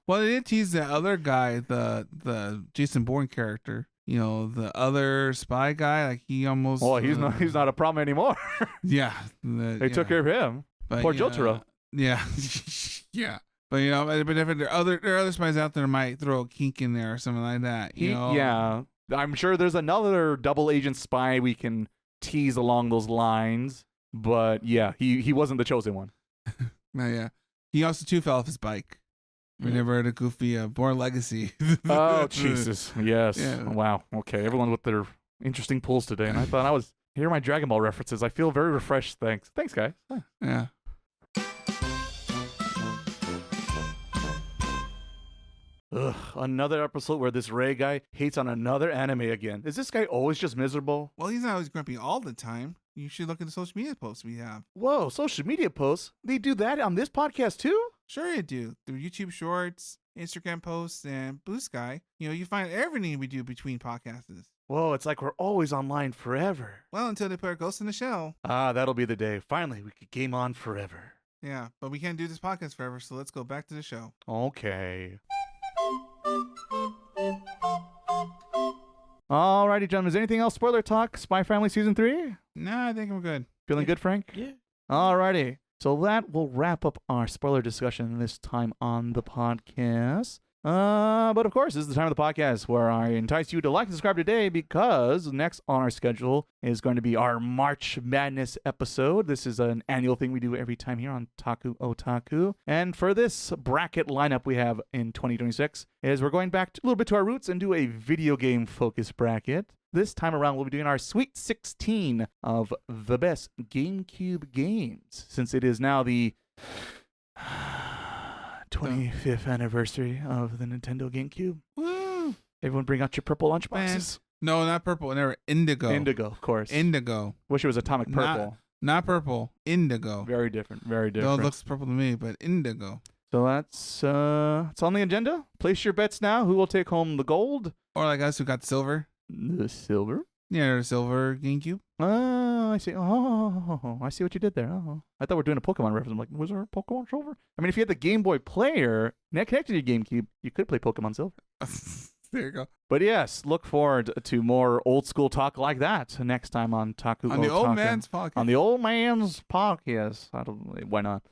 Well, they did tease the other guy, the Jason Bourne character. The other spy guy. He almost. Oh, he's not a problem anymore. Yeah, they took care of him. But, poor Jotaro. Yeah, yeah. But but if there are other spies out there, might throw a kink in there or something like that. Yeah, I'm sure there's another double agent spy we can tease along those lines. But yeah, he wasn't the chosen one. No, yeah. He also too fell off his bike. We never heard a Goofy Born Legacy. Oh, Jesus. Yes. Yeah. Wow. Okay. Everyone with their interesting pulls today. And I thought I was hearing my Dragon Ball references. I feel very refreshed. Thanks, guys. Yeah. Ugh, another episode where this Ray guy hates on another anime again. Is this guy always just miserable? Well, he's not always grumpy all the time. You should look at the social media posts we have. Whoa, social media posts? They do that on this podcast too? Sure you do. Through YouTube Shorts, Instagram posts, and Bluesky. You find everything we do between podcasts. Whoa, it's like we're always online forever. Well, until they put our ghost in the shell. Ah, that'll be the day. Finally, we could game on forever. Yeah, but we can't do this podcast forever, so let's go back to the show. Okay. Alrighty, gentlemen. Is anything else spoiler talk? Spy Family Season 3? Nah, I think I'm good. Feeling good, Frank? Yeah. Alrighty. So that will wrap up our spoiler discussion this time on the podcast. But of course, this is the time of the podcast where I entice you to like and subscribe today, because next on our schedule is going to be our March Madness episode. This is an annual thing we do every time here on Otaku. And for this bracket lineup we have in 2026 is we're going back a little bit to our roots and do a video game focus bracket. This time around, we'll be doing our Sweet 16 of the best GameCube games, since it is now the 25th anniversary of the Nintendo GameCube. Woo! Everyone bring out your purple lunchboxes. No, not purple. Never. Indigo. Indigo, of course. Indigo. Wish it was atomic purple. Not purple. Indigo. Very different. Very different. No, it looks purple to me, but indigo. So that's it's on the agenda. Place your bets now. Who will take home the gold? Or like us who got silver. The silver? Yeah, the silver GameCube. Oh, I see. Oh, I see what you did there. Oh, I thought we were doing a Pokemon reference. I'm like, was there a Pokemon Silver? I mean, if you had the Game Boy Player connected to your GameCube, you could play Pokemon Silver. There you go. But yes, look forward to more old school talk like that next time on Taku. On the old man's podcast. On the old man's podcast. Why not?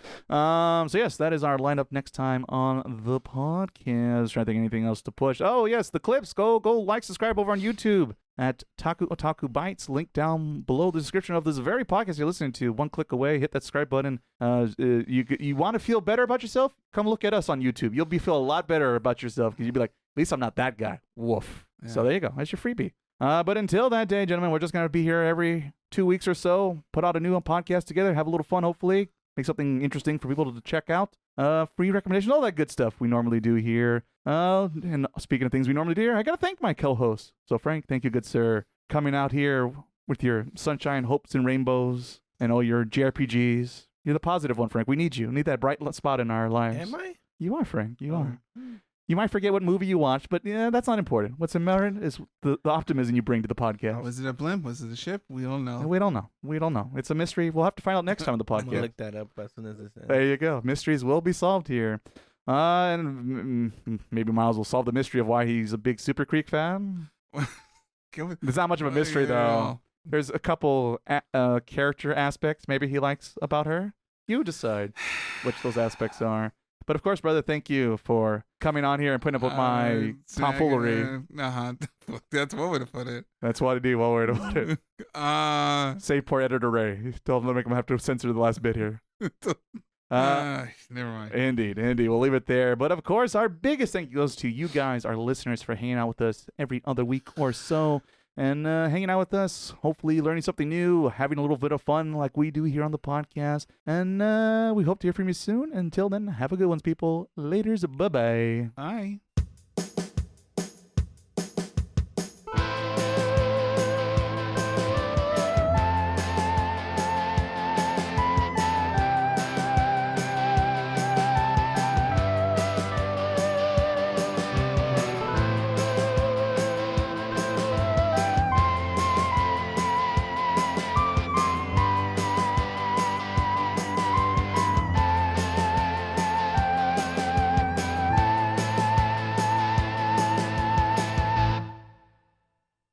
So yes, that is our lineup next time on the podcast. Trying to think anything else to push. Oh yes, the clips. Go like, subscribe over on YouTube at Otaku Bites. Link down below the description of this very podcast you're listening to. One click away. Hit that subscribe button. You want to feel better about yourself? Come look at us on YouTube. You'll feel a lot better about yourself, because you'll be like, at least I'm not that guy. Woof. Yeah. So there you go. That's your freebie. But until that day, gentlemen, we're just going to be here every 2 weeks or so, put out a new podcast together, have a little fun, hopefully, make something interesting for people to check out. Free recommendations, all that good stuff we normally do here. And speaking of things we normally do here, I got to thank my co-host. So Frank, thank you, good sir, coming out here with your sunshine, hopes, and rainbows, and all your JRPGs. You're the positive one, Frank. We need you. We need that bright spot in our lives. Am I? You are, Frank. You are. You might forget what movie you watched, but yeah, that's not important. What's important is the optimism you bring to the podcast. Oh, was it a blimp? Was it a ship? We don't know. We don't know. We don't know. It's a mystery. We'll have to find out next time on the I'm gonna podcast. look that up as soon as it's There you go. Mysteries will be solved here. And maybe Miles will solve the mystery of why he's a big Super Creek fan. There's not much of a mystery, though. There's a couple character aspects maybe he likes about her. You decide which those aspects are. But of course, brother, thank you for coming on here and putting up with my tomfoolery. That's one way to put it. That's what I do. One way to put it. Say poor editor Ray. Don't make him have to censor the last bit here. Never mind. Indeed. We'll leave it there. But of course, our biggest thank you goes to you guys, our listeners, for hanging out with us every other week or so. And hanging out with us, hopefully learning something new, having a little bit of fun like we do here on the podcast. And we hope to hear from you soon. Until then, have a good one, people. Laters. Bye-bye. Bye.